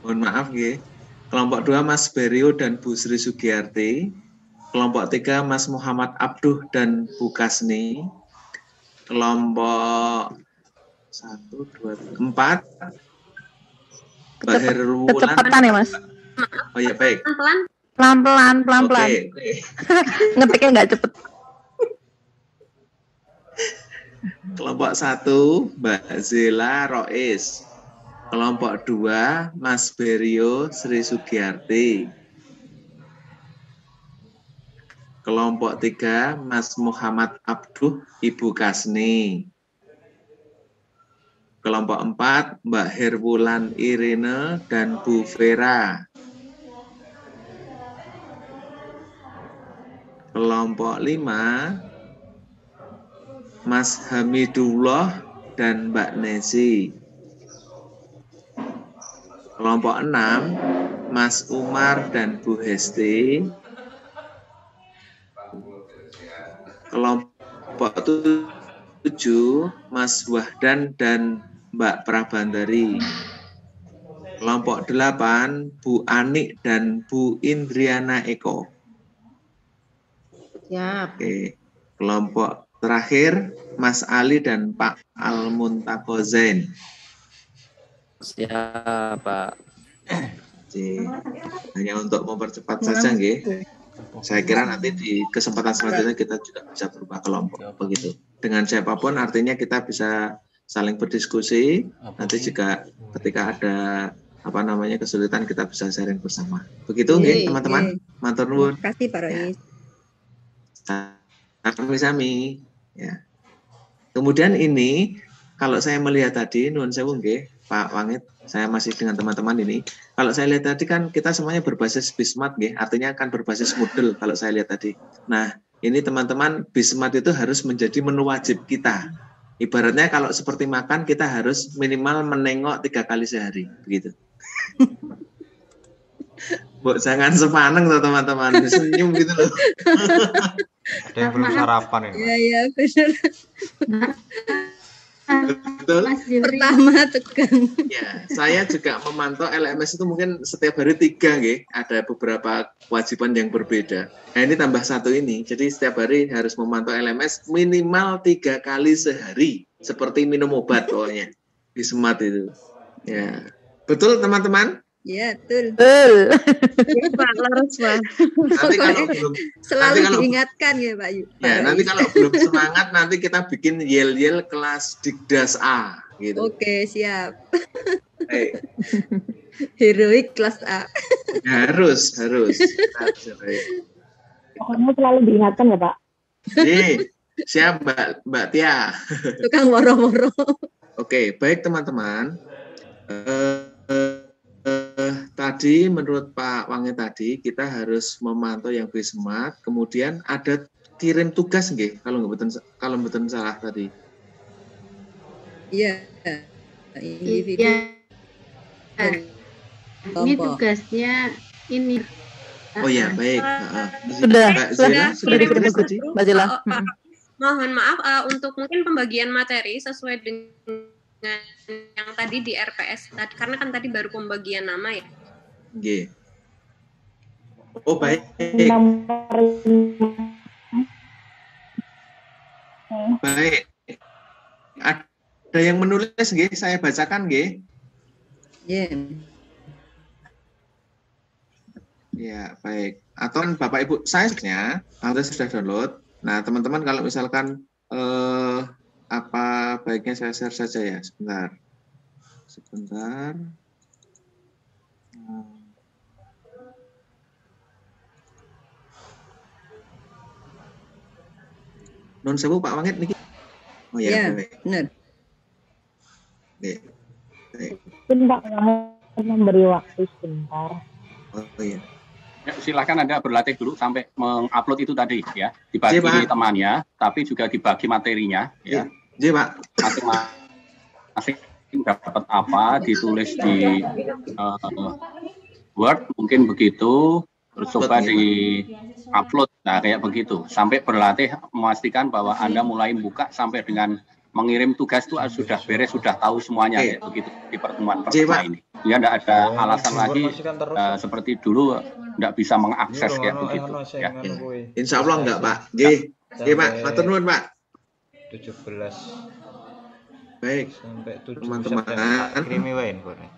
Mohon maaf nggih. Kelompok 2 Mas Berio dan Bu Sri Sugiyarti. Kelompok 3 Mas Muhammad Abduh dan Bu Kasni. Kelompok 1, 2, 3, 4 Mbak Herwulan. Kecepatan ya Mas? Oh ya, baik. Pelan-pelan. Oke. Ngetiknya nggak cepet. Kelompok 1 Mbak Zela Rois. Kelompok 2 Mas Berio Sri Sugiyarti. Kelompok 3 Mas Muhammad Abduh Ibu Kasni. Kelompok 4 Mbak Herwulan Irene dan Bu Vera. Kelompok 5 Mas Hamidullah dan Mbak Nesi. Kelompok 6 Mas Umar dan Bu Hesti. Kelompok 7 Mas Wahdan dan Mbak Prabandari. Kelompok 8 Bu Anik dan Bu Indriana Eko. Siap. Oke. Kelompok terakhir Mas Ali dan Pak Al-Muntaqo Zain. Siap, Pak. Hanya untuk mempercepat saja, nggih. Saya kira nanti di kesempatan selanjutnya kita juga bisa berubah kelompok begitu. Dengan siapapun artinya kita bisa saling berdiskusi. Nanti juga ketika ada kesulitan kita bisa sharing bersama. Begitu nggih, teman-teman. Matur nuwun. Terima kasih Pak Rois. Sami-sami. Ya. Kemudian ini kalau saya melihat tadi nuwun sewu nggih, Pak Wangit, saya masih dengan teman-teman ini. Kalau saya lihat tadi kan kita semuanya berbasis Bismart, nggih, artinya kan berbasis Moodle kalau saya lihat tadi. Nah, ini teman-teman, Bismart itu harus menjadi menu wajib kita. Ibaratnya kalau seperti makan kita harus minimal menengok 3 kali sehari, begitu. Bu, jangan sepaneng tuh teman-teman, senyum gitu loh. Ada yang belum sarapan ini. Iya, benar. Betul. Pertama tegang. Ya, saya juga memantau LMS itu mungkin setiap hari 3 nggih. Ada beberapa kewajiban yang berbeda. Nah, ini tambah 1 ini. Jadi setiap hari harus memantau LMS minimal 3 kali sehari. Seperti minum obat pokoknya. Di Smart itu. Ya. Betul teman-teman? Iya, betul. Iya, Pak, laras, Pak. Nanti kalau belum selalu diingatkan ya, Pak Yu. Ya, nanti kalau belum semangat nanti kita bikin yel-yel kelas Dikdas A gitu. Oke, siap. Hey. Heroik kelas A. Harus. Pokoknya selalu diingatkan ya, Pak. Siap Mbak Tia. Tukang woro-woro. Oke, baik teman-teman. Tadi menurut Pak Wangi tadi kita harus memantau yang Bismart, kemudian ada kirim tugas nggih kalau betul salah tadi. Iya. Ini tugasnya ini. Oh ya, baik. Sudah dikirim tadi, Mbak Zela. Mohon maaf untuk mungkin pembagian materi sesuai dengan yang tadi di RPS tadi, karena kan tadi baru pembagian nama ya. Nggih. Oh, baik. Baik. Ada yang menulis nggih, saya bacakan nggih. Ya, baik. Atau Bapak Ibu, saya Anda sudah download. Nah, teman-teman kalau misalkan apa baiknya saya share saja ya, sebentar. Non sewu Pak Wangit niki. Oh ya, benar. Baik. Mbak memberi waktu sebentar. Oh iya. Ya, silakan Anda berlatih dulu sampai mengupload itu tadi ya. Dibagi temannya, tapi juga dibagi materinya ya. Iya, Pak. Masing-masing dapat apa, ditulis di Word mungkin begitu, terus coba di upload. Nah, kayak begitu. Sampai berlatih memastikan bahwa Anda mulai buka sampai dengan mengirim tugas itu sudah beres, sudah tahu semuanya kayak begitu di pertemuan pertama ini. Ya, tidak ada alasan lagi seperti dulu tidak bisa mengakses kayak begitu. Ya. Insya Allah enggak, Pak. Nggih, Pak. Matur nuwun, Pak. 17. Baik. Sampai 7 teman-teman. Kirimi wae boleh.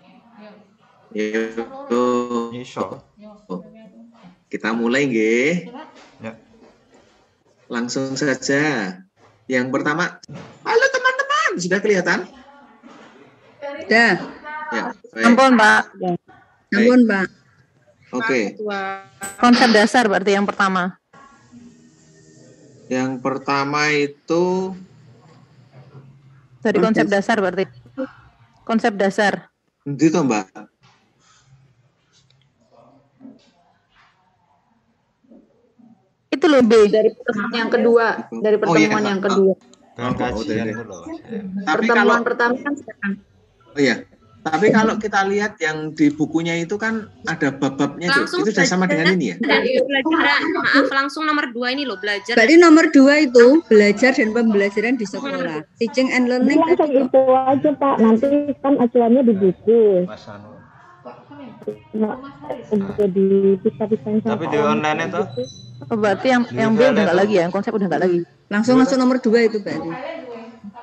Iso. Kita mulai nggih. Ya. Langsung saja. Yang pertama, halo teman-teman, sudah kelihatan? Sudah. Ya, Ampun, Pak. Ampun, Pak. Oke. Konsep dasar berarti yang pertama. Yang pertama itu dari konsep dasar berarti. Konsep dasar. Itu Mbak. Itu lebih dari pertemuan yang kedua, dari pertemuan yang kedua. Pertemuan pertama kan sekarang. Oh iya. Tapi kalau kita lihat yang di bukunya itu kan ada bab-babnya itu sudah sama dengan ini ya? Maaf, langsung nomor 2 ini loh, belajar. Berarti nomor 2 itu belajar dan pembelajaran di sekolah. Teaching and learning. Langsung itu aja Pak, nanti kan acuannya di buku. Jadi bisa-bisa. Tapi di online itu? Berarti yang B udah nggak lagi ya, yang konsep udah nggak lagi. Langsung masuk nomor 2 itu berarti.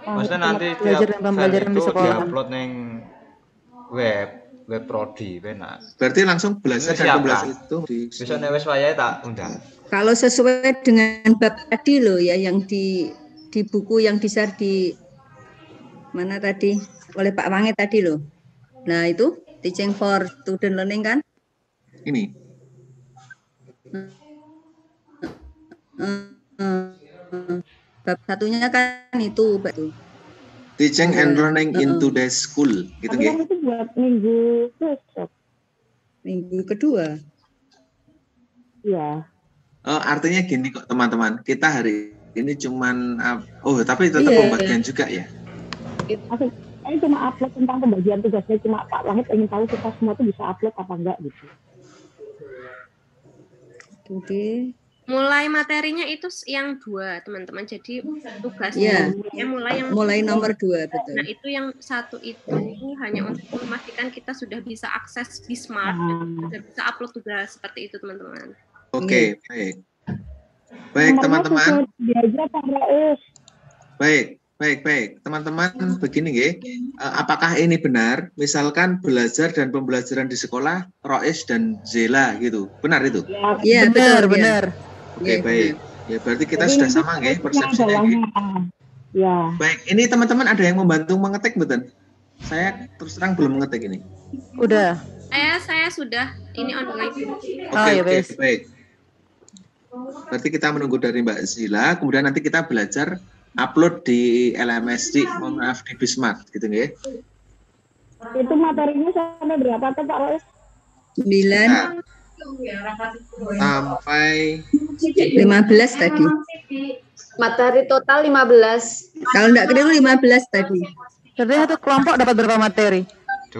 Maksudnya nanti belajar dan pembelajaran di sekolah. Diupload neng web prodi benar. Berarti langsung belajar dan pembelajaran itu bisa wis wayahe tak undang. Kalau sesuai dengan bab tadi loh ya, yang di buku yang di-share di mana tadi oleh Pak Wangi tadi loh. Nah, itu teaching for student learning kan? Ini. Bab satunya kan itu, Pak. Teaching and learning in today's school, gitu ya? Itu buat minggu besok. Minggu kedua. Iya. Oh, artinya gini kok teman-teman, kita hari ini cuman tapi tetap pembagian juga ya. Saya cuma upload tentang pembagian tugasnya, cuma Pak Wahid ingin tahu kita semua tuh bisa upload apa enggak gitu. Oke. Mulai materinya itu yang 2 teman-teman, jadi tugasnya mulai nomor 2 betul. Nah itu yang 1 itu hanya untuk memastikan kita sudah bisa akses Bismart, sudah bisa upload tugas seperti itu teman-teman. Oke, baik teman-teman. Baik teman-teman, begini nggih. Apakah ini benar? Misalkan belajar dan pembelajaran di sekolah Rois dan Zela gitu, benar itu? Iya benar. Oke, baik. Ya berarti kita sudah sama nggih persepsinya nggih. Ya. Baik, ini teman-teman ada yang membantu mengetik betul? Saya terus terang belum mengetik ini. Udah. Saya sudah ini online. Oke, baik. Berarti kita menunggu dari Mbak Zila, kemudian nanti kita belajar upload di LMS di Bismart gitu nggih. Itu materinya sampai berapa tuh Pak Rois? 9 sampai 15 tadi. Materi total 15. Kalau enggak keliru 15 tadi. Berarti satu kelompok dapat berapa materi? 2.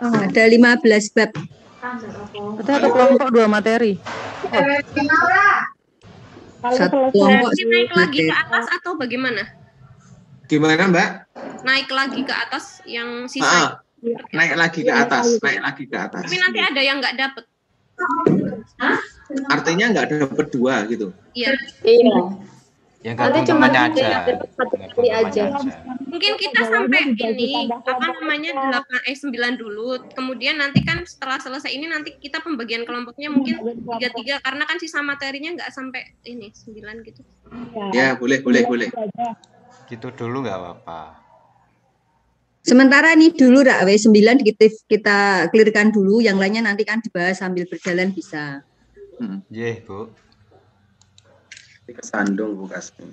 Ada 15 bab. Berarti satu kelompok 2 materi. Satu kelompok naik lagi ke atas atau bagaimana? Gimana Mbak? Naik lagi ke atas yang sisa. Naik lagi ke atas, naik lagi ke atas. Tapi nanti ada yang nggak dapet. Artinya nggak dapet 2 gitu. Iya. Yang gabung temannya aja. Mungkin kita sampai ini apa namanya 9 dulu. Kemudian nanti kan setelah selesai ini nanti kita pembagian kelompoknya mungkin 3 karena kan sisa materinya nggak sampai ini 9 gitu. Ya, boleh. Gitu dulu nggak apa-apa. Sementara ini dulu Rak, W9 kita clearkan dulu, yang lainnya nanti kan dibahas sambil berjalan bisa. Iya, Bu. Kesandung Bu Kasmi.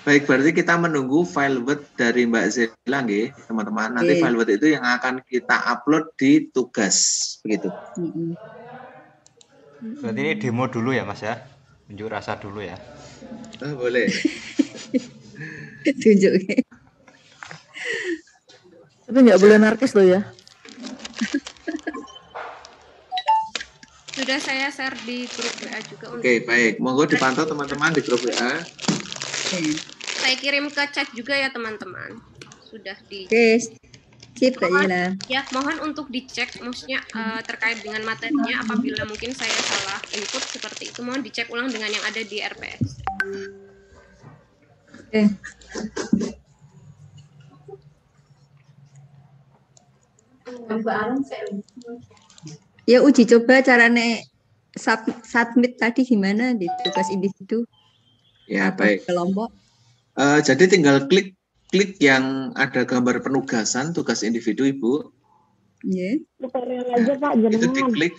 Baik, berarti kita menunggu file Word dari Mbak Zela nggih, teman-teman. Nanti file Word itu yang akan kita upload di tugas, begitu. Berarti ini demo dulu ya, Mas ya? Unjuk rasa dulu ya. Boleh. Tunjukin. Tapi nggak boleh narkis loh ya. Sudah saya share di grup WA juga. Oke, baik. Monggo dipantau teman-teman di grup WA. Saya kirim ke chat juga ya teman-teman. Sudah di. Oke, sip mohon, ya, mohon untuk dicek, maksudnya terkait dengan materinya. Apabila mungkin saya salah input seperti itu, mohon dicek ulang dengan yang ada di RPS. Oke. Ya uji coba caranya submit tadi gimana di tugas individu? Ya, baik. Kelompok. Jadi tinggal klik yang ada gambar penugasan tugas individu Ibu. Iya. Tutorial aja Pak, Itu diklik.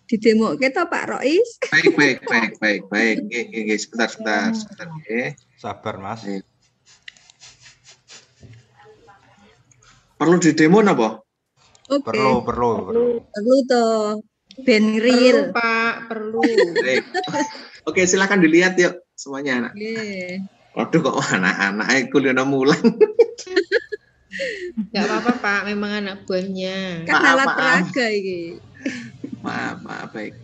Di demo kita Pak Rois. Baik. Nggih, sebentar. Nggih. Sabar, Mas. Perlu di demo napa? Oke. Perlu toh. Ben real. Pak, perlu. Baik. Oke, silakan dilihat yuk semuanya anak. Waduh kok anak-anak kuliah mulang. Enggak apa-apa, Pak, memang anak buahnya. Kan alat peraga ini. Maaf, baik.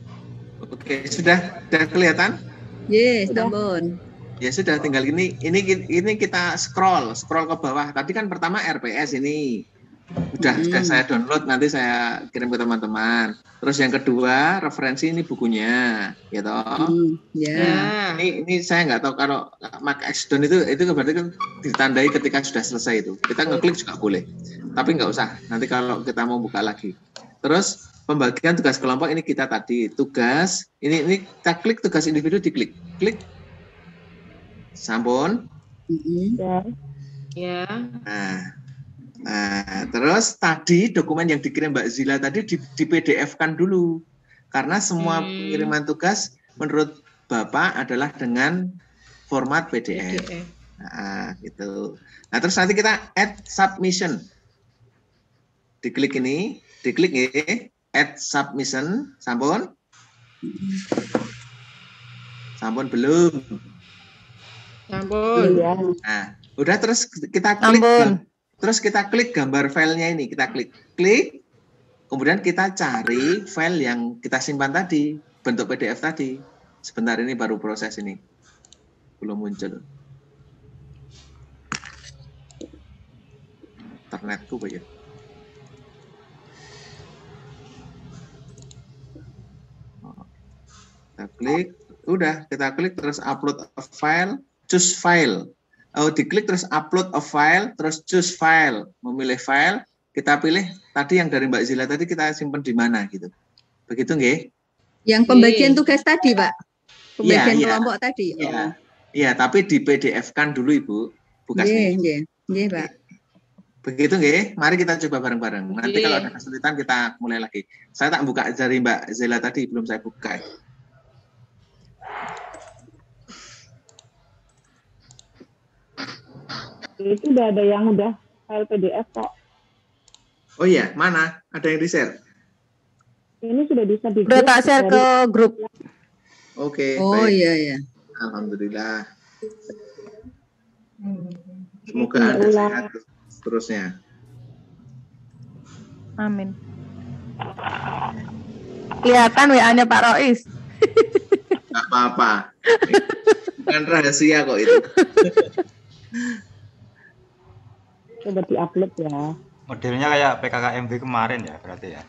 Oke, sudah kelihatan? Yes, sampun. Ya sudah, tinggal ini kita scroll ke bawah. Tadi kan pertama RPS ini. Sudah saya download, nanti saya kirim ke teman-teman. Terus yang kedua referensi ini bukunya, gitu. Ini saya nggak tahu kalau Mark Axdon itu berarti kan ditandai ketika sudah selesai itu. Kita ngeklik juga boleh, tapi nggak usah. Nanti kalau kita mau buka lagi. Terus pembagian tugas kelompok ini kita tadi tugas ini kita klik tugas individu diklik, klik, sampun. Ya. Nah, terus tadi dokumen yang dikirim Mbak Zila tadi di PDF-kan dulu. Karena semua pengiriman tugas menurut Bapak adalah dengan format PDF. Nah, gitu. Nah, terus nanti kita add submission. Diklik ini, add submission, sampun? Sampun belum? Sampun. Nah, udah terus kita klik. Terus kita klik gambar filenya ini, kita klik, kemudian kita cari file yang kita simpan tadi, bentuk PDF tadi. Sebentar, ini baru proses ini, belum muncul. Internetku Pak ya. Kita klik, kita klik terus upload a file, choose file. Diklik terus upload a file, terus choose file, memilih file, kita pilih tadi yang dari Mbak Zila tadi kita simpan di mana gitu. Begitu nggih? Yang pembagian tugas tadi, Pak. Pembagian kelompok tadi. Iya, tapi di PDF-kan dulu Ibu. Bukan. Nggih, Pak. Begitu nggih? Mari kita coba bareng-bareng. Nanti kalau ada kesulitan kita mulai lagi. Saya tak buka dari Mbak Zila tadi, belum saya buka. Itu udah ada yang udah file PDF kok. Oh iya, mana? Ada yang di-share? Ini sudah bisa di Udah tak share ke grup. Oke. Oh iya. Alhamdulillah. Semoga Anda sehat seterusnya. Amin. Kelihatan WA-nya Pak Rois. Nggak apa-apa. Bukan rahasia kok itu. Coba di-upload ya. Modelnya kayak PKKMB kemarin ya berarti ya.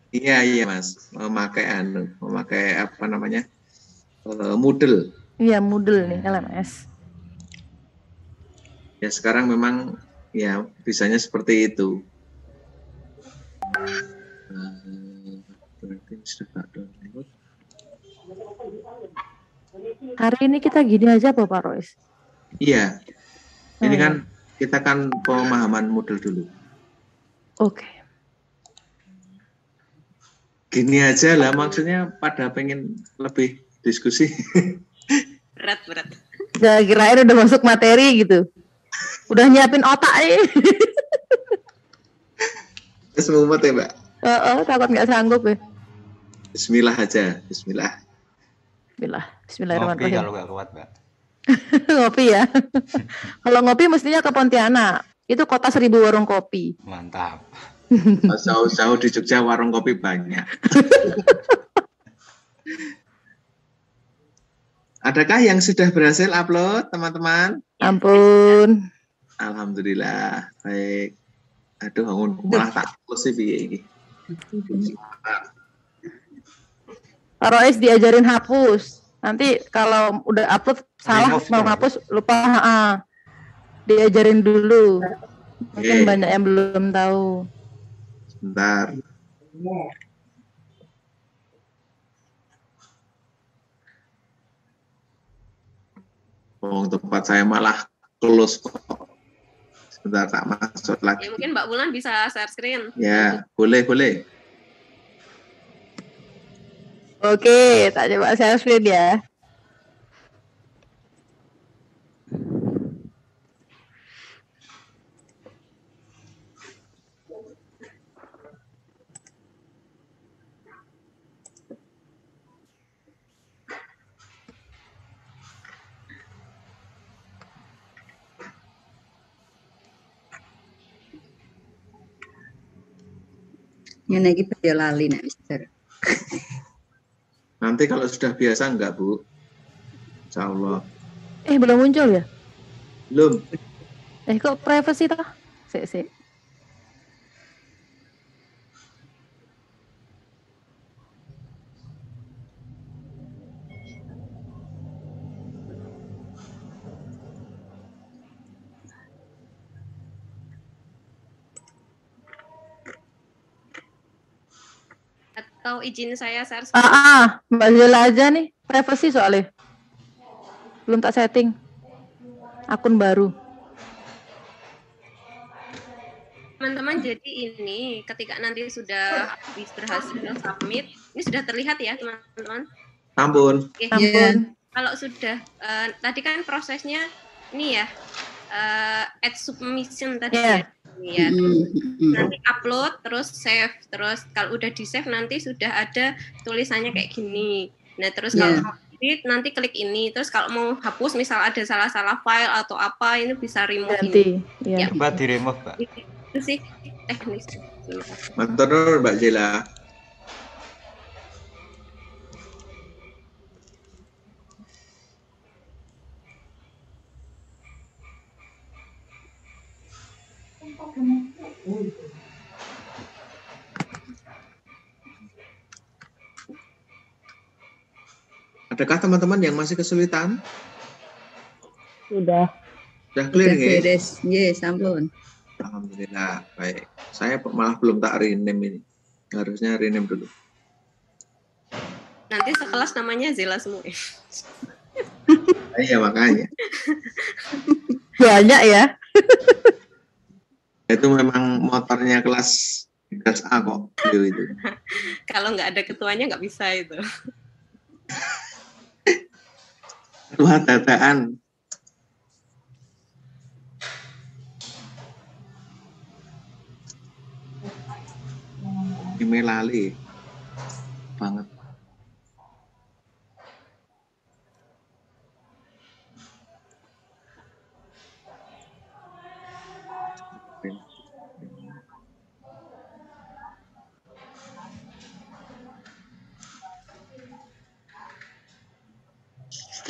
Iya Mas, memakai apa namanya? Moodle. Iya, Moodle nih LMS. Ya sekarang memang ya bisanya seperti itu. Berarti sudah tak download. Hari ini kita gini aja Pak Rois. Iya. Ini kan kita kan pemahaman Moodle dulu. Oke. Gini aja lah maksudnya pada pengen lebih diskusi. Berat. Udah kirain udah masuk materi gitu. Udah nyiapin otak nih. Terus mumet ya Mbak? Takut nggak sanggup ya. Bismillah aja, Bismillah. Bismillahirrahmanirrahim. Ngopi kalau nggak kuat Mbak. Ngopi ya. Kalau ngopi mestinya ke Pontianak. Itu kota 1000 warung kopi. Mantap. Jauh-jauh di Jogja warung kopi banyak. Adakah yang sudah berhasil upload teman-teman? Ampun. Alhamdulillah. Baik. Aduh, bangun malah tak sih ini. Pak Rois diajarin hapus. Nanti kalau udah upload salah mau hapus lupa. Diajarin dulu. Mungkin banyak yang belum tahu. Sebentar. Tempat saya malah close kok. Sebentar tak masuk lagi. Ya, mungkin Mbak Bulan bisa share screen. Ya, boleh. Oke, tak coba share screen ya. Yang lagi pada lali nak Mister. Nanti kalau sudah biasa enggak Bu? Insya Allah. Belum muncul ya? Belum. Kok privacy toh? Sik. Atau izin saya share screen? Mbak Zela aja nih, privacy soalnya. Belum tak setting. Akun baru. Teman-teman, jadi ini ketika nanti sudah berhasil submit, ini sudah terlihat ya teman-teman? Ampun. Oke. Ampun. Kalau sudah, tadi kan prosesnya ini ya, add submission tadi ya. Ya, nanti upload, terus save, terus kalau udah di save nanti sudah ada tulisannya kayak gini. Nah terus kalau mau edit nanti klik ini, terus kalau mau hapus misal ada salah-salah file atau apa ini bisa remove ganti. Ini. Ya. Coba di remove Mbak. Itu sih teknis. Mantap Mbak Jela. Adakah teman-teman yang masih kesulitan? Sudah clear ya? Yes, ampun. Alhamdulillah, baik. Saya malah belum tak rename ini. Harusnya rename dulu. Nanti sekelas namanya Zela semua. Iya makanya. Banyak ya. Itu memang motornya kelas A kok. Itu. Kalau nggak ada ketuanya nggak bisa itu. Ketua dadaan. Email lali banget.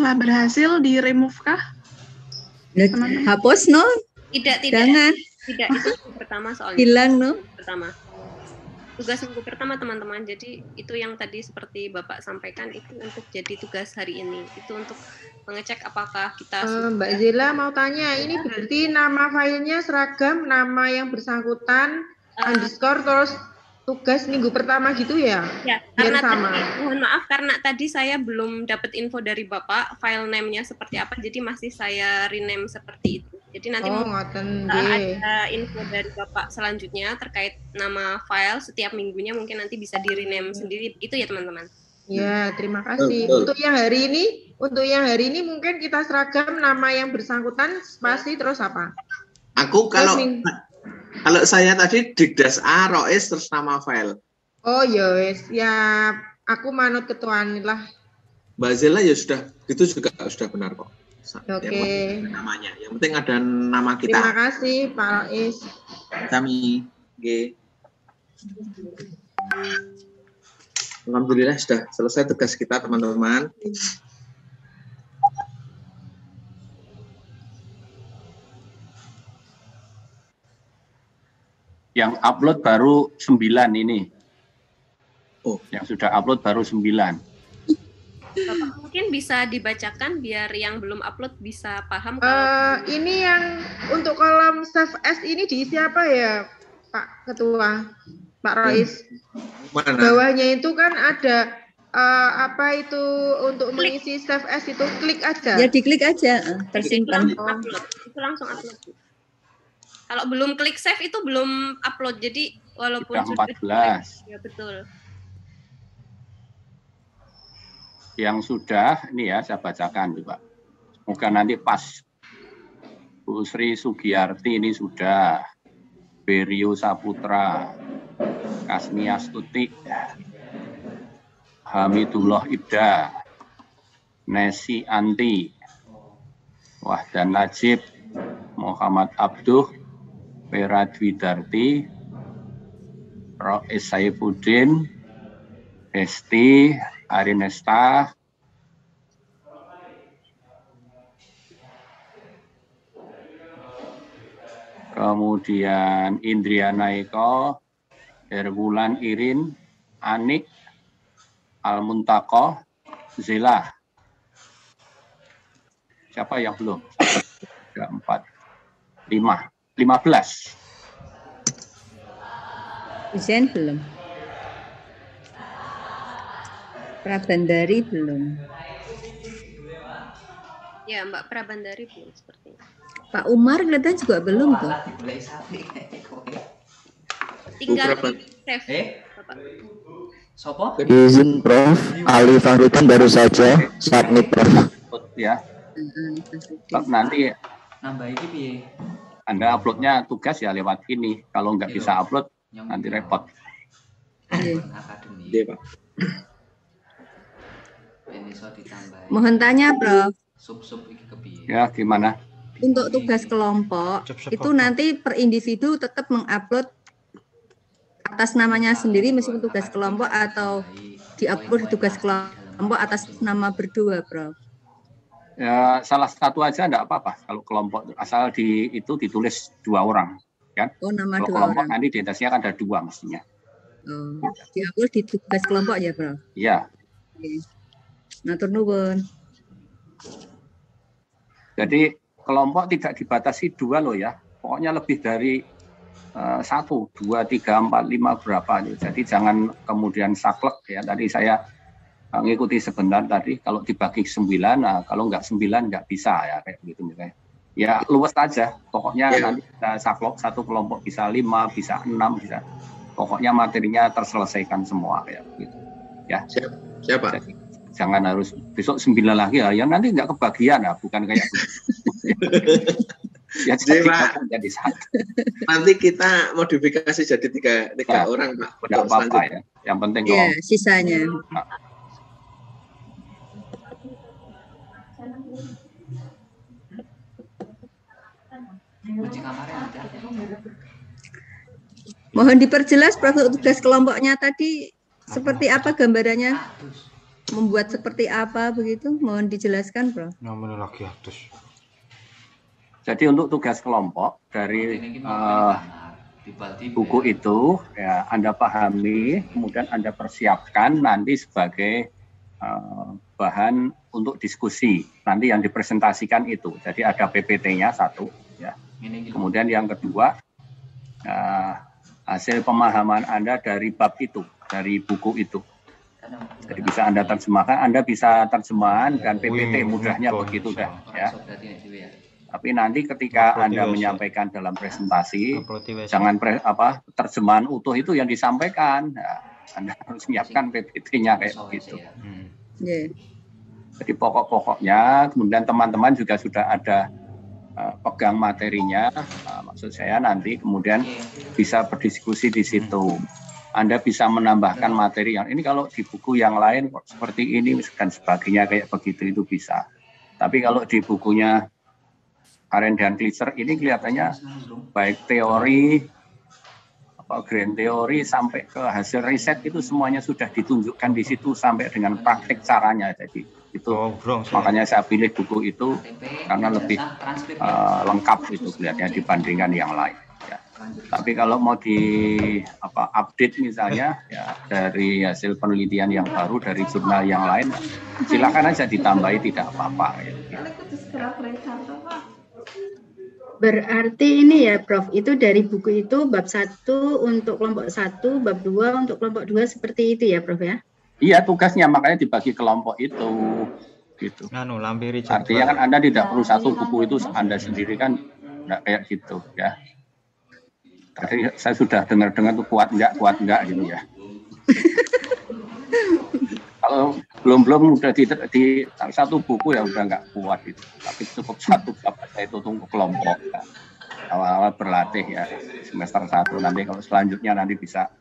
setelah berhasil di remove kah? Hapus no? Tidak. Jangan. Tidak, itu minggu pertama soalnya. Hilang no? Pertama. Tugas minggu pertama teman-teman. Jadi itu yang tadi seperti Bapak sampaikan itu untuk jadi tugas hari ini. Itu untuk mengecek apakah kita Mbak Zila mau tanya, ini berarti nama filenya seragam, nama yang bersangkutan, underscore, terus tugas minggu pertama gitu ya? Ya, biar karena sama. Mohon maaf karena tadi saya belum dapat info dari Bapak file name-nya seperti apa, jadi masih saya rename seperti itu. Jadi nanti ada info dari Bapak selanjutnya terkait nama file setiap minggunya, mungkin nanti bisa di rename sendiri, begitu ya teman-teman? Ya, terima kasih. Untuk yang hari ini mungkin kita seragam nama yang bersangkutan spasi terus apa? Aku kalau saya tadi Digdas A, Rois, terus nama file. Oh ya wes, ya aku manut ketuaan lah. Mbak Zela ya sudah, itu juga sudah benar kok. Oke. Namanya, yang penting ada nama kita. Terima kasih Pak Rois. Kami, alhamdulillah sudah selesai tugas kita teman-teman. Yang upload baru 9 ini. Oh, yang sudah upload baru 9. Bapak mungkin bisa dibacakan biar yang belum upload bisa paham. Ini yang untuk kolom save as ini diisi apa ya, Pak Ketua, Pak Rois? Mana? Bawahnya itu kan ada apa itu untuk mengisi save as itu, klik aja. Ya diklik aja, tersimpan. Itu langsung upload. Kalau belum klik save itu belum upload, jadi walaupun sudah 14. Ya betul. Yang sudah, ini ya saya bacakan coba. Semoga nanti pas. Bu Sri Sugiyarti ini sudah. Berio Saputra. Kasnia Stuti. Hamidullah Ibda. Nesi Anti. Wahdan Najib. Muhammad Abduh. Vera Dwidarti. Rois Saifuddin. Hesti. Arinesta, kemudian Indriana Eko, Herbulan Irin, Anik, Al-Muntaqo, Zila. Siapa yang belum? 3, 4, 5, 15. Husein belum. Prabandari belum. Ya, Mbak Prabandari belum sepertinya. Pak Umar kelihatan juga belum tuh. Tinggal save. Sopo? Izin Prof. Ali Fahruddin baru saja submit Prof. Ya. Nanti nambah iki piye? Anda uploadnya tugas ya lewat ini. Kalau nggak bisa upload nanti repot. Iya, Pak. Mohon tanya, Prof. Ya, gimana? Untuk tugas kelompok, itu nanti per individu tetap mengupload atas namanya sendiri meskipun tugas kelompok atau diupload tugas kelompok atas nama berdua, Prof. Ya, salah satu aja enggak apa-apa kalau kelompok, asal itu ditulis 2 orang, kan? Oh, nama kalau 2 kelompok orang. nanti di atasnya kan ada 2 mestinya. Oh, diupload di tugas kelompok ya, Prof? Iya. Oke. Matur nuwun. Jadi kelompok tidak dibatasi 2 loh ya. Pokoknya lebih dari 1, 2, 3, 4, 5 berapa. Jadi jangan kemudian saklek ya. Tadi saya ngikuti sebentar tadi. Kalau dibagi 9, nah kalau nggak 9 nggak bisa ya kayak gitu misalnya. Ya luwes aja. Pokoknya nanti kita saklek satu kelompok bisa 5, bisa 6, bisa. Pokoknya materinya terselesaikan semua kayak gitu. Ya. Siapa? Jadi, jangan harus besok 9 lagi ya nanti nggak kebagian ya, bukan kayak ya jadi 1. Nanti kita modifikasi jadi 3 orang, Pak. Tidak apa-apa ya. Yang penting ya, sisanya. Mohon diperjelas Prof, tugas kelompoknya tadi seperti apa gambarannya? membuat seperti apa begitu? Mohon dijelaskan, Prof. Namanya lagi atus. Jadi untuk tugas kelompok dari buku itu ya Anda pahami, kemudian Anda persiapkan nanti sebagai bahan untuk diskusi. Nanti yang dipresentasikan itu. Jadi ada PPT-nya satu, ya. Kemudian yang kedua hasil pemahaman Anda dari bab itu, dari buku itu. Jadi bisa Anda terjemahkan, Anda bisa terjemahan dan PPT mudahnya begitu dah, ya. Tapi nanti ketika Anda menyampaikan dalam presentasi, jangan terjemahan utuh itu yang disampaikan. Ya, Anda harus menyiapkan PPT-nya kayak begitu. Jadi pokok-pokoknya, kemudian teman-teman juga sudah ada pegang materinya. Maksud saya nanti kemudian bisa berdiskusi di situ. Anda bisa menambahkan materi yang ini kalau di buku yang lain seperti ini dan sebagainya kayak begitu itu bisa. Tapi kalau di bukunya Karen dan Klitzer ini kelihatannya baik teori, grand teori sampai ke hasil riset itu semuanya sudah ditunjukkan di situ sampai dengan praktik caranya. Jadi itu makanya saya pilih buku itu karena lebih lengkap itu kelihatannya dibandingkan yang lain. Ya. Tapi kalau mau di update misalnya ya dari hasil penelitian yang baru dari jurnal yang lain, silakan aja ditambahi tidak apa-apa. Ya. Berarti ini ya Prof, itu dari buku itu bab 1 untuk kelompok 1, bab 2 untuk kelompok 2 seperti itu ya Prof ya? Iya, tugasnya makanya dibagi kelompok itu gitu. Artinya kan Anda tidak perlu satu buku itu Anda sendiri kan enggak kayak gitu ya. Tadi saya sudah dengar-dengar tuh kuat enggak gitu ya. Kalau belum udah di satu buku ya udah nggak kuat itu. Tapi cukup satu bab saya itu untuk kelompok. Ya. Awal-awal berlatih ya semester 1 nanti kalau selanjutnya nanti bisa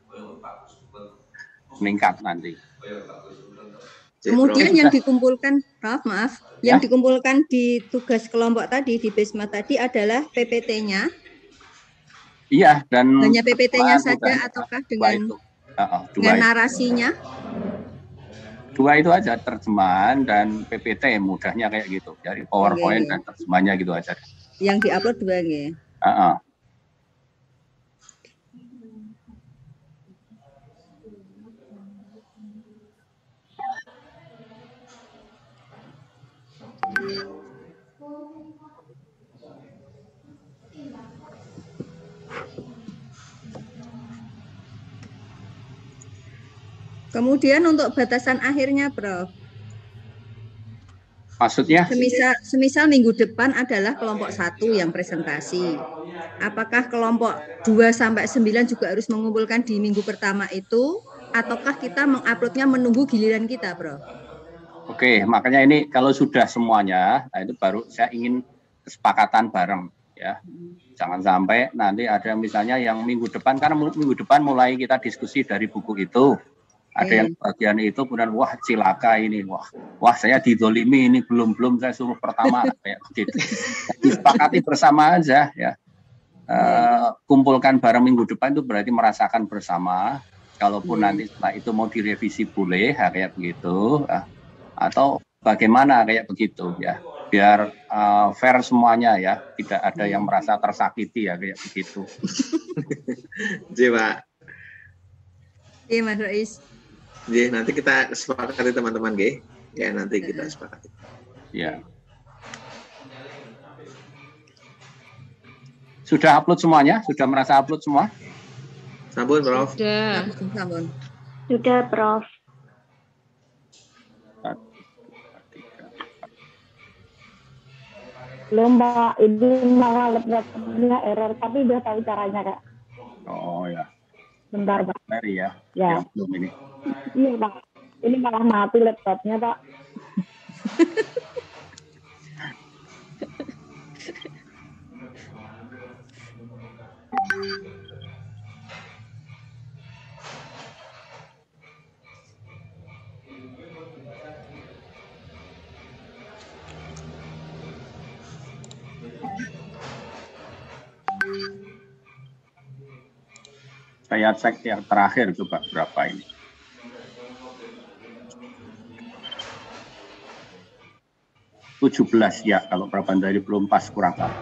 meningkat nanti. Kemudian yang dikumpulkan, maaf, yang dikumpulkan di tugas kelompok tadi di BESMA tadi adalah PPT-nya. Iya dan hanya PPT-nya saja ataukah dengan narasinya? Dua itu aja terjemahan dan PPT mudahnya kayak gitu dari PowerPoint dan terjemahnya gitu aja. Yang diupload dua ya. Kemudian untuk batasan akhirnya, Prof. Maksudnya? Semisal minggu depan adalah kelompok 1 yang presentasi. Apakah kelompok 2 sampai 9 juga harus mengumpulkan di minggu pertama itu? Ataukah kita menguploadnya menunggu giliran kita, Prof? Oke, makanya ini kalau sudah semuanya, nah itu baru saya ingin kesepakatan bareng. Ya, jangan sampai nanti ada misalnya yang minggu depan, karena minggu depan mulai kita diskusi dari buku itu. Ada yang bagian itu kemudian wah cilaka ini, wah saya didolimi ini belum saya suruh pertama kayak begitu. Disepakati bersama aja ya. Kumpulkan bareng minggu depan itu berarti merasakan bersama. Kalaupun nanti setelah itu mau direvisi boleh kayak begitu, atau bagaimana kayak begitu ya. Biar fair semuanya ya, tidak ada yang merasa tersakiti ya kayak begitu. Pak. Iya Mas Rais. Jadi nanti kita sepakati teman-teman, ya nanti kita sepakati. Ya. Sudah upload semuanya? Sudah merasa upload semua? Sampun, Prof. Sudah, Prof. Belum, Mbak. Ini malah laptopnya error, tapi udah tahu caranya, Kak. Oh ya. Bentar, Pak. Mari ya. Ya. Yang belum ini. Iya, Pak. Ini malah mati laptopnya, Pak. Saya cek yang terakhir coba berapa ini. 17 ya, kalau Prabandari belum pas kurang satu.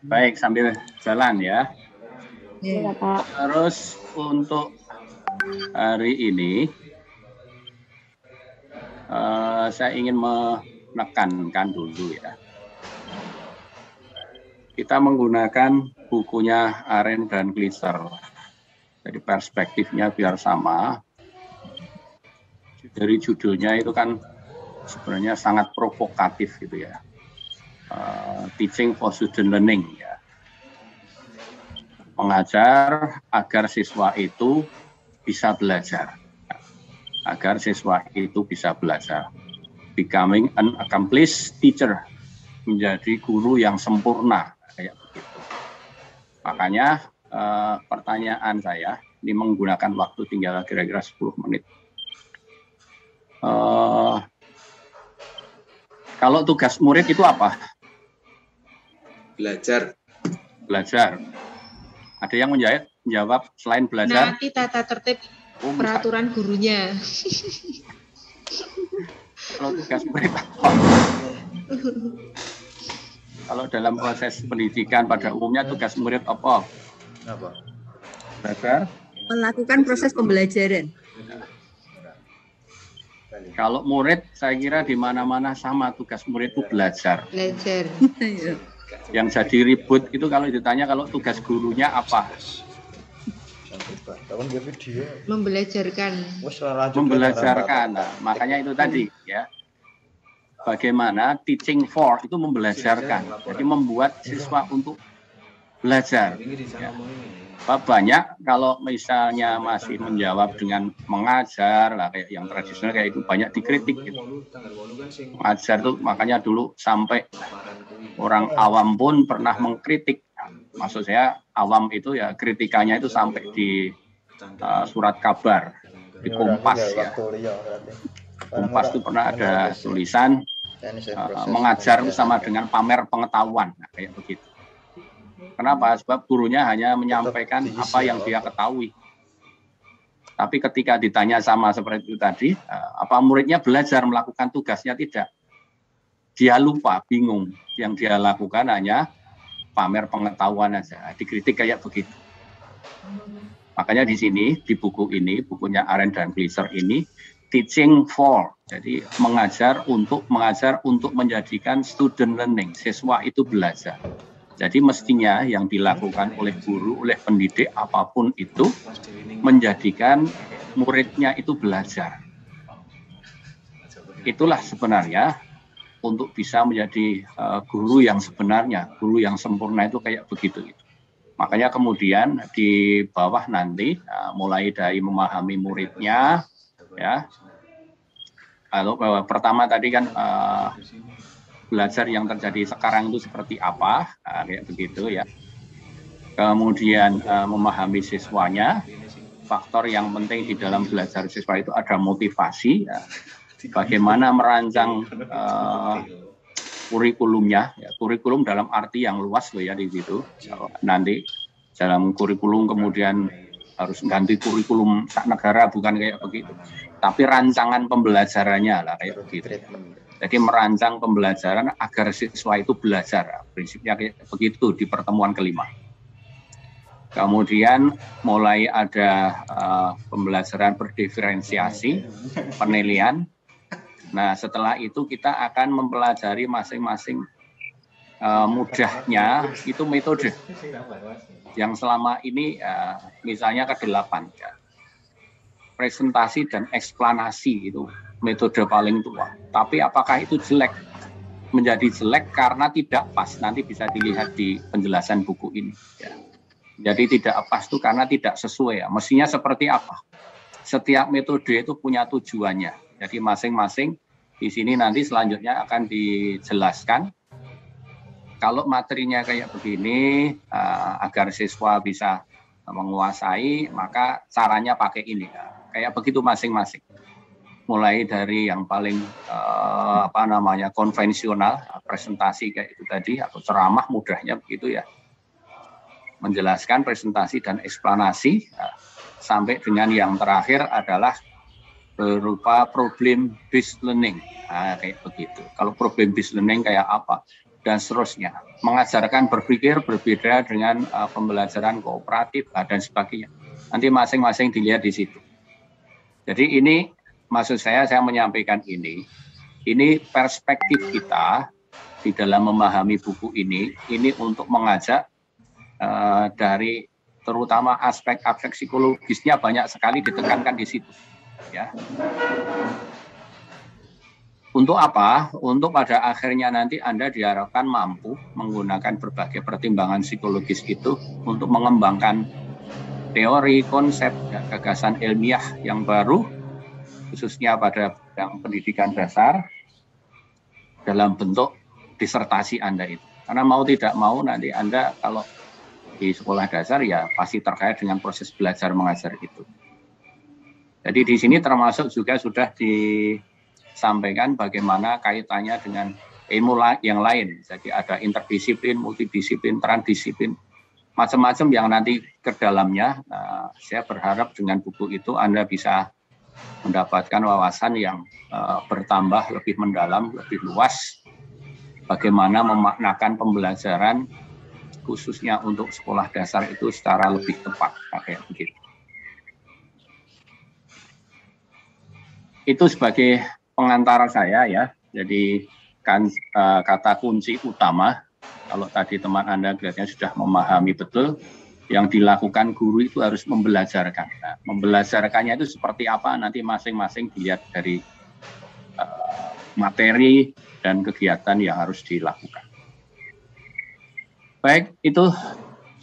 Baik, sambil jalan ya. Iya, Pak. Terus untuk hari ini saya ingin menekankan dulu ya. Kita menggunakan bukunya Arendt dan Gleiser. Jadi perspektifnya biar sama. Dari judulnya itu kan sebenarnya sangat provokatif gitu ya. Teaching for Student Learning ya. Mengajar agar siswa itu bisa belajar. Agar siswa itu bisa belajar. Becoming an accomplished teacher. Menjadi guru yang sempurna. Kayak begitu. Makanya pertanyaan saya, ini menggunakan waktu tinggal kira-kira 10 menit. Kalau tugas murid itu apa? Belajar. Belajar. Ada yang menjawab selain belajar? Nanti tata tertib peraturan gurunya. Kalau tugas murid apa? Kalau dalam proses pendidikan pada umumnya tugas murid apa? Belajar. Melakukan proses pembelajaran. Kalau murid, saya kira di mana-mana sama tugas murid itu belajar. Belajar. Yang jadi ribut itu kalau ditanya kalau tugas gurunya apa? Membelajarkan. Membelajarkan. Nah, makanya itu tadi ya. Bagaimana teaching for itu membelajarkan. Jadi membuat siswa untuk belajar. Ya. Banyak kalau misalnya masih menjawab dengan mengajar lah kayak yang tradisional kayak itu banyak dikritik gitu. Mengajar tuh makanya dulu sampai orang awam pun pernah mengkritik. Maksud saya awam itu ya kritikannya itu sampai di surat kabar di Kompas ya. Kompas itu pernah ada tulisan mengajar itu sama dengan pamer pengetahuan nah, kayak begitu. Kenapa? Sebab gurunya hanya menyampaikan apa yang dia ketahui. Tapi ketika ditanya sama seperti itu tadi, apa muridnya belajar melakukan tugasnya? Tidak. Dia lupa, bingung. Yang dia lakukan hanya pamer pengetahuan aja. Dikritik kayak begitu. Makanya di sini, di buku ini, bukunya Arendt dan Gleiser ini, teaching for. Jadi mengajar untuk menjadikan student learning. Siswa itu belajar. Jadi mestinya yang dilakukan oleh guru, oleh pendidik apapun itu menjadikan muridnya itu belajar. Itulah sebenarnya untuk bisa menjadi guru yang sebenarnya, guru yang sempurna itu kayak begitu. Makanya kemudian di bawah nanti mulai dari memahami muridnya, ya. Lalu pertama tadi kan belajar yang terjadi sekarang itu seperti apa, kayak begitu ya. Kemudian memahami siswanya, faktor yang penting di dalam belajar siswa itu ada motivasi, ya. Bagaimana merancang kurikulumnya, ya. Kurikulum dalam arti yang luas loh ya di situ. Nanti dalam kurikulum kemudian harus ganti kurikulum sak negara bukan kayak begitu, tapi rancangan pembelajarannya lah kayak begitu. Jadi merancang pembelajaran agar siswa itu belajar. Prinsipnya kayak begitu di pertemuan kelima. Kemudian mulai ada pembelajaran berdiferensiasi, penilaian. Nah setelah itu kita akan mempelajari masing-masing mudahnya itu metode. Yang selama ini misalnya ke-8. Ya. Presentasi dan eksplanasi itu metode paling tua. Tapi apakah itu jelek? Menjadi jelek karena tidak pas. Nanti bisa dilihat di penjelasan buku ini. Ya. Jadi tidak pas itu karena tidak sesuai. Ya. Mestinya seperti apa? Setiap metode itu punya tujuannya. Jadi masing-masing di sini nanti selanjutnya akan dijelaskan. Kalau materinya kayak begini, agar siswa bisa menguasai, maka caranya pakai ini. Kayak begitu masing-masing. Mulai dari yang paling konvensional, presentasi kayak itu tadi atau ceramah mudahnya begitu ya, menjelaskan presentasi dan eksplanasi sampai dengan yang terakhir adalah berupa problem based learning. Nah, kayak begitu. Kalau problem based learning kayak apa? Dan seterusnya. Mengajarkan berpikir berbeda dengan pembelajaran kooperatif dan sebagainya. Nanti masing-masing dilihat di situ. Jadi ini maksud saya menyampaikan ini perspektif kita di dalam memahami buku ini untuk mengajak dari terutama aspek-aspek psikologisnya banyak sekali ditekankan di situ. Ya. Untuk apa? Untuk pada akhirnya nanti Anda diharapkan mampu menggunakan berbagai pertimbangan psikologis itu untuk mengembangkan teori, konsep, dan gagasan ilmiah yang baru, khususnya pada bidang pendidikan dasar, dalam bentuk disertasi Anda itu. Karena mau tidak mau nanti Anda kalau di sekolah dasar ya pasti terkait dengan proses belajar mengajar itu. Jadi di sini termasuk juga sudah disampaikan bagaimana kaitannya dengan ilmu yang lain. Jadi ada interdisiplin, multidisiplin, transdisiplin, macam-macam yang nanti ke dalamnya. Nah, saya berharap dengan buku itu Anda bisa mendapatkan wawasan yang bertambah, lebih mendalam, lebih luas. Bagaimana memaknakan pembelajaran khususnya untuk sekolah dasar itu secara lebih tepat, kayak begitu. Itu sebagai pengantar saya ya. Jadi kan kata kunci utama kalau tadi teman Anda kelihatannya sudah memahami betul yang dilakukan guru itu harus membelajarkan. Nah, membelajarkannya itu seperti apa nanti masing-masing dilihat dari materi dan kegiatan yang harus dilakukan. Baik, itu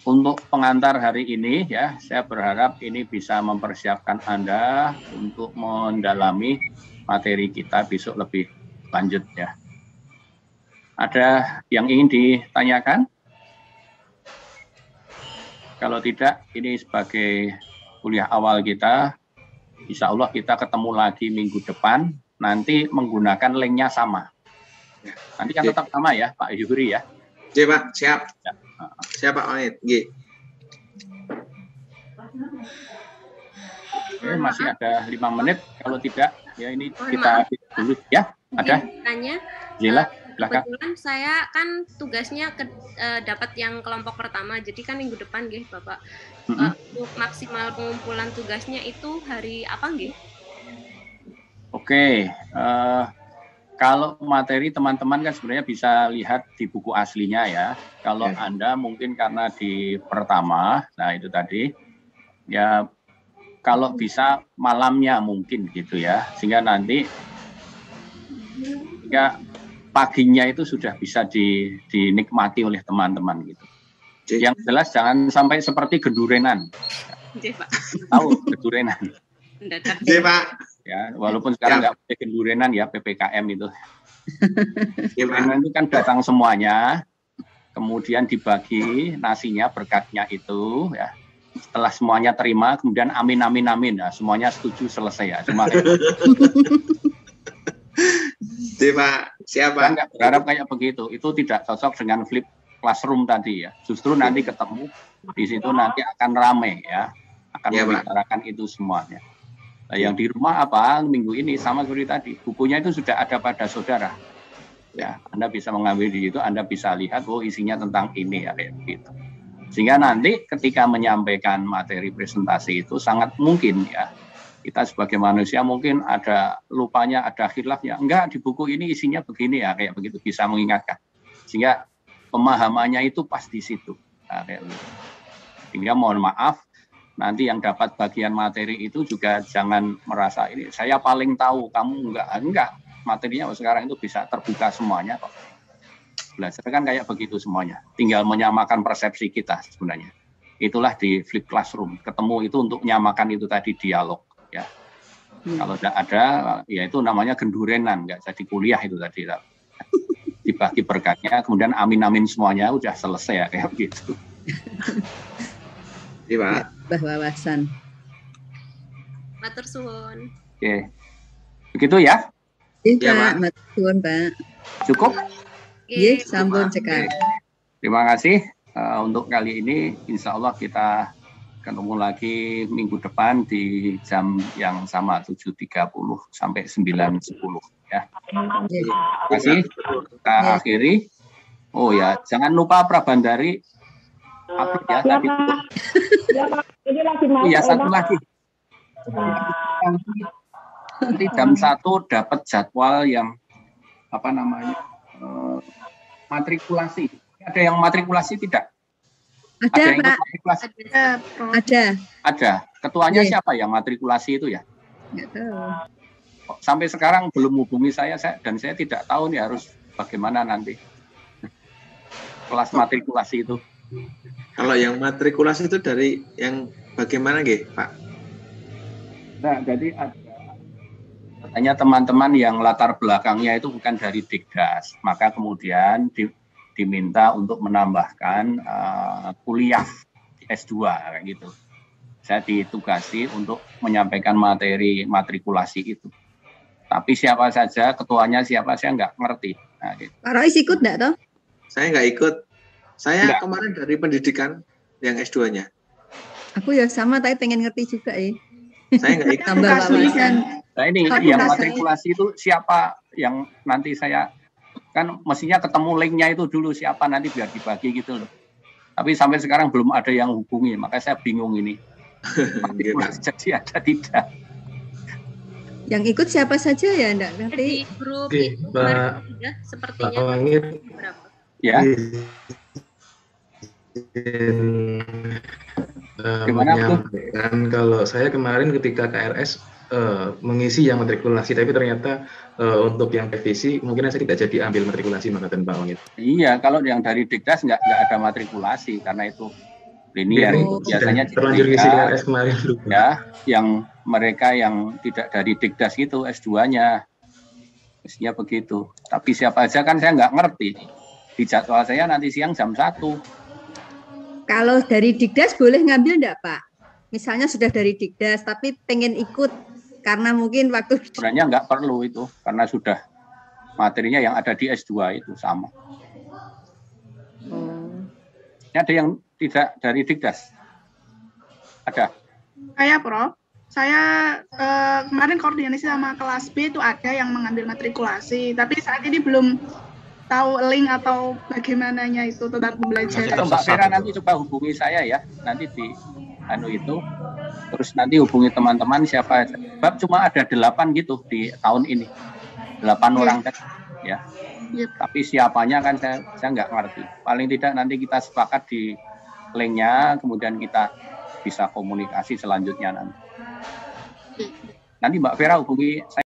untuk pengantar hari ini ya. Saya berharap ini bisa mempersiapkan Anda untuk mendalami materi kita besok lebih lanjut ya. Ada yang ingin ditanyakan? Kalau tidak, ini sebagai kuliah awal kita. Insya Allah kita ketemu lagi minggu depan. Nanti menggunakan linknya sama. Nanti kan tetap sama ya, Pak Yuri ya. Oke Pak, siap. Ya. Siap Pak Wanit. Oke, masih ada 5 menit. Kalau tidak, ya ini kita dulu ya. Ada? Tanya. Jela, silakan. Kebetulan saya kan tugasnya dapat yang kelompok pertama, jadi kan minggu depan nggih Bapak. Untuk maksimal pengumpulan tugasnya itu hari apa nggih? Oke, kalau materi teman-teman kan sebenarnya bisa lihat di buku aslinya ya. Kalau Anda mungkin karena di pertama, nah itu tadi, ya kalau bisa malamnya mungkin gitu ya. Sehingga nanti ya paginya itu sudah bisa dinikmati oleh teman-teman gitu. Yang jelas jangan sampai seperti gendurenan. Tahu gendurenan? Pak. Ya, walaupun sekarang nggak boleh gendurenan ya PPKM itu. Gendurenan itu kan datang semuanya, kemudian dibagi nasinya berkatnya itu ya. Setelah semuanya terima, kemudian amin amin amin. Nah, semuanya setuju selesai ya. Cuma Pak, siapa? Nggak berharap kayak begitu. Itu tidak cocok dengan flip classroom tadi ya. Justru nanti ketemu di situ nanti akan ramai ya. Akan membicarakan itu semuanya. Nah, yang di rumah apa minggu ini sama seperti tadi. Bukunya itu sudah ada pada saudara. Ya, Anda bisa mengambil di situ, Anda bisa lihat isinya tentang ini ya kayak begitu. Sehingga nanti ketika menyampaikan materi presentasi itu sangat mungkin ya. Kita sebagai manusia mungkin ada lupanya, ada khilafnya. Enggak, di buku ini isinya begini ya, kayak begitu bisa mengingatkan. Sehingga pemahamannya itu pas di situ. Nah, kayak begitu. Sehingga mohon maaf, nanti yang dapat bagian materi itu juga jangan merasa ini saya paling tahu, kamu enggak. Materinya sekarang itu bisa terbuka semuanya kok. Belajar kan kayak begitu semuanya. Tinggal menyamakan persepsi kita sebenarnya. Itulah di flip classroom. Ketemu itu untuk menyamakan itu tadi dialog. Ya, kalau tidak ada, ya itu namanya gendurenan, nggak jadi kuliah itu tadi. Dibagi berkatnya, kemudian amin-amin semuanya udah selesai ya kayak begitu. Iya Pak. Wawasan. Matur suwun. Oke, begitu ya? Iya Pak, matur suwun Pak. Cukup? Iya, sampun sekali. Terima kasih untuk kali ini. Insya Allah kita ketemu lagi minggu depan di jam yang sama 7.30 sampai 9.10 ya. Terima kasih. Kita akhiri. Oh ya, jangan lupa Prabandari upload ya tadi. Ini lagi mau. Iya, satu lagi. Nanti jam 1 dapat jadwal yang apa namanya? Matrikulasi. Ada yang matrikulasi tidak? Ada, yang Pak. matrikulasi? Ada. Ketuanya siapa yang matrikulasi itu ya? Nggak tahu. Sampai sekarang belum hubungi saya dan saya tidak tahu nih harus bagaimana nanti kelas matrikulasi itu. Kalau yang matrikulasi itu dari yang bagaimana nggih, Pak? Nah, jadi katanya teman-teman yang latar belakangnya itu bukan dari Dikdas, maka kemudian diminta untuk menambahkan kuliah S2 kayak gitu. Saya ditugasi untuk menyampaikan materi matrikulasi itu. Tapi siapa saja, ketuanya siapa, saya nggak ngerti. Nah, gitu. Pak Rois ikut nggak toh? Saya nggak ikut. Saya Enggak. kemarin dari pendidikan yang S2-nya. Aku ya sama, tapi pengen ngerti juga ya. Saya nggak ikut. Tambah wawasan. Nah ini Tapi yang rasanya- matrikulasi itu siapa yang nanti saya, kan mestinya ketemu linknya itu dulu siapa nanti biar dibagi gitu loh. Tapi sampai sekarang belum ada yang hubungi, makanya saya bingung ini. Matrikulasi jadi ada tidak. Yang ikut siapa saja ya, enggak ngerti. Di grup Oke, Mbak sepertinya Pak Wangit. berapa? Ya. Gimana, menyampaikan kalau saya kemarin ketika KRS mengisi yang matrikulasi, tapi ternyata untuk yang revisi mungkin saya tidak jadi ambil matrikulasi, maka Pak Wangit. Iya, kalau yang dari Dikdas nggak ada matrikulasi karena itu linear. Oh, Biasanya terlanjur ngisi KRS kemarin. Ya, yang mereka yang tidak dari Dikdas itu S2-nya. Mestinya begitu. Tapi siapa aja kan saya nggak ngerti. Di jadwal saya nanti siang jam 1. Kalau dari Dikdas boleh ngambil enggak, Pak? Misalnya sudah dari Dikdas tapi pengen ikut karena mungkin waktu Sebenarnya nggak perlu itu karena sudah materinya yang ada di S2 itu sama. Ada yang tidak dari Dikdas? Ada? Saya Prof, saya kemarin koordinasi sama kelas B itu ada yang mengambil matrikulasi, tapi saat ini belum tahu link atau bagaimananya itu tentang pembelajaran. Itu Mbak Vera nanti coba hubungi saya ya, nanti di itu, terus nanti hubungi teman-teman siapa. Sebab cuma ada 8 gitu di tahun ini, 8 orang kan, ya. Tapi siapanya kan saya nggak ngerti. Paling tidak nanti kita sepakat di linknya, kemudian kita bisa komunikasi selanjutnya nanti. Nanti Mbak Vera hubungi saya.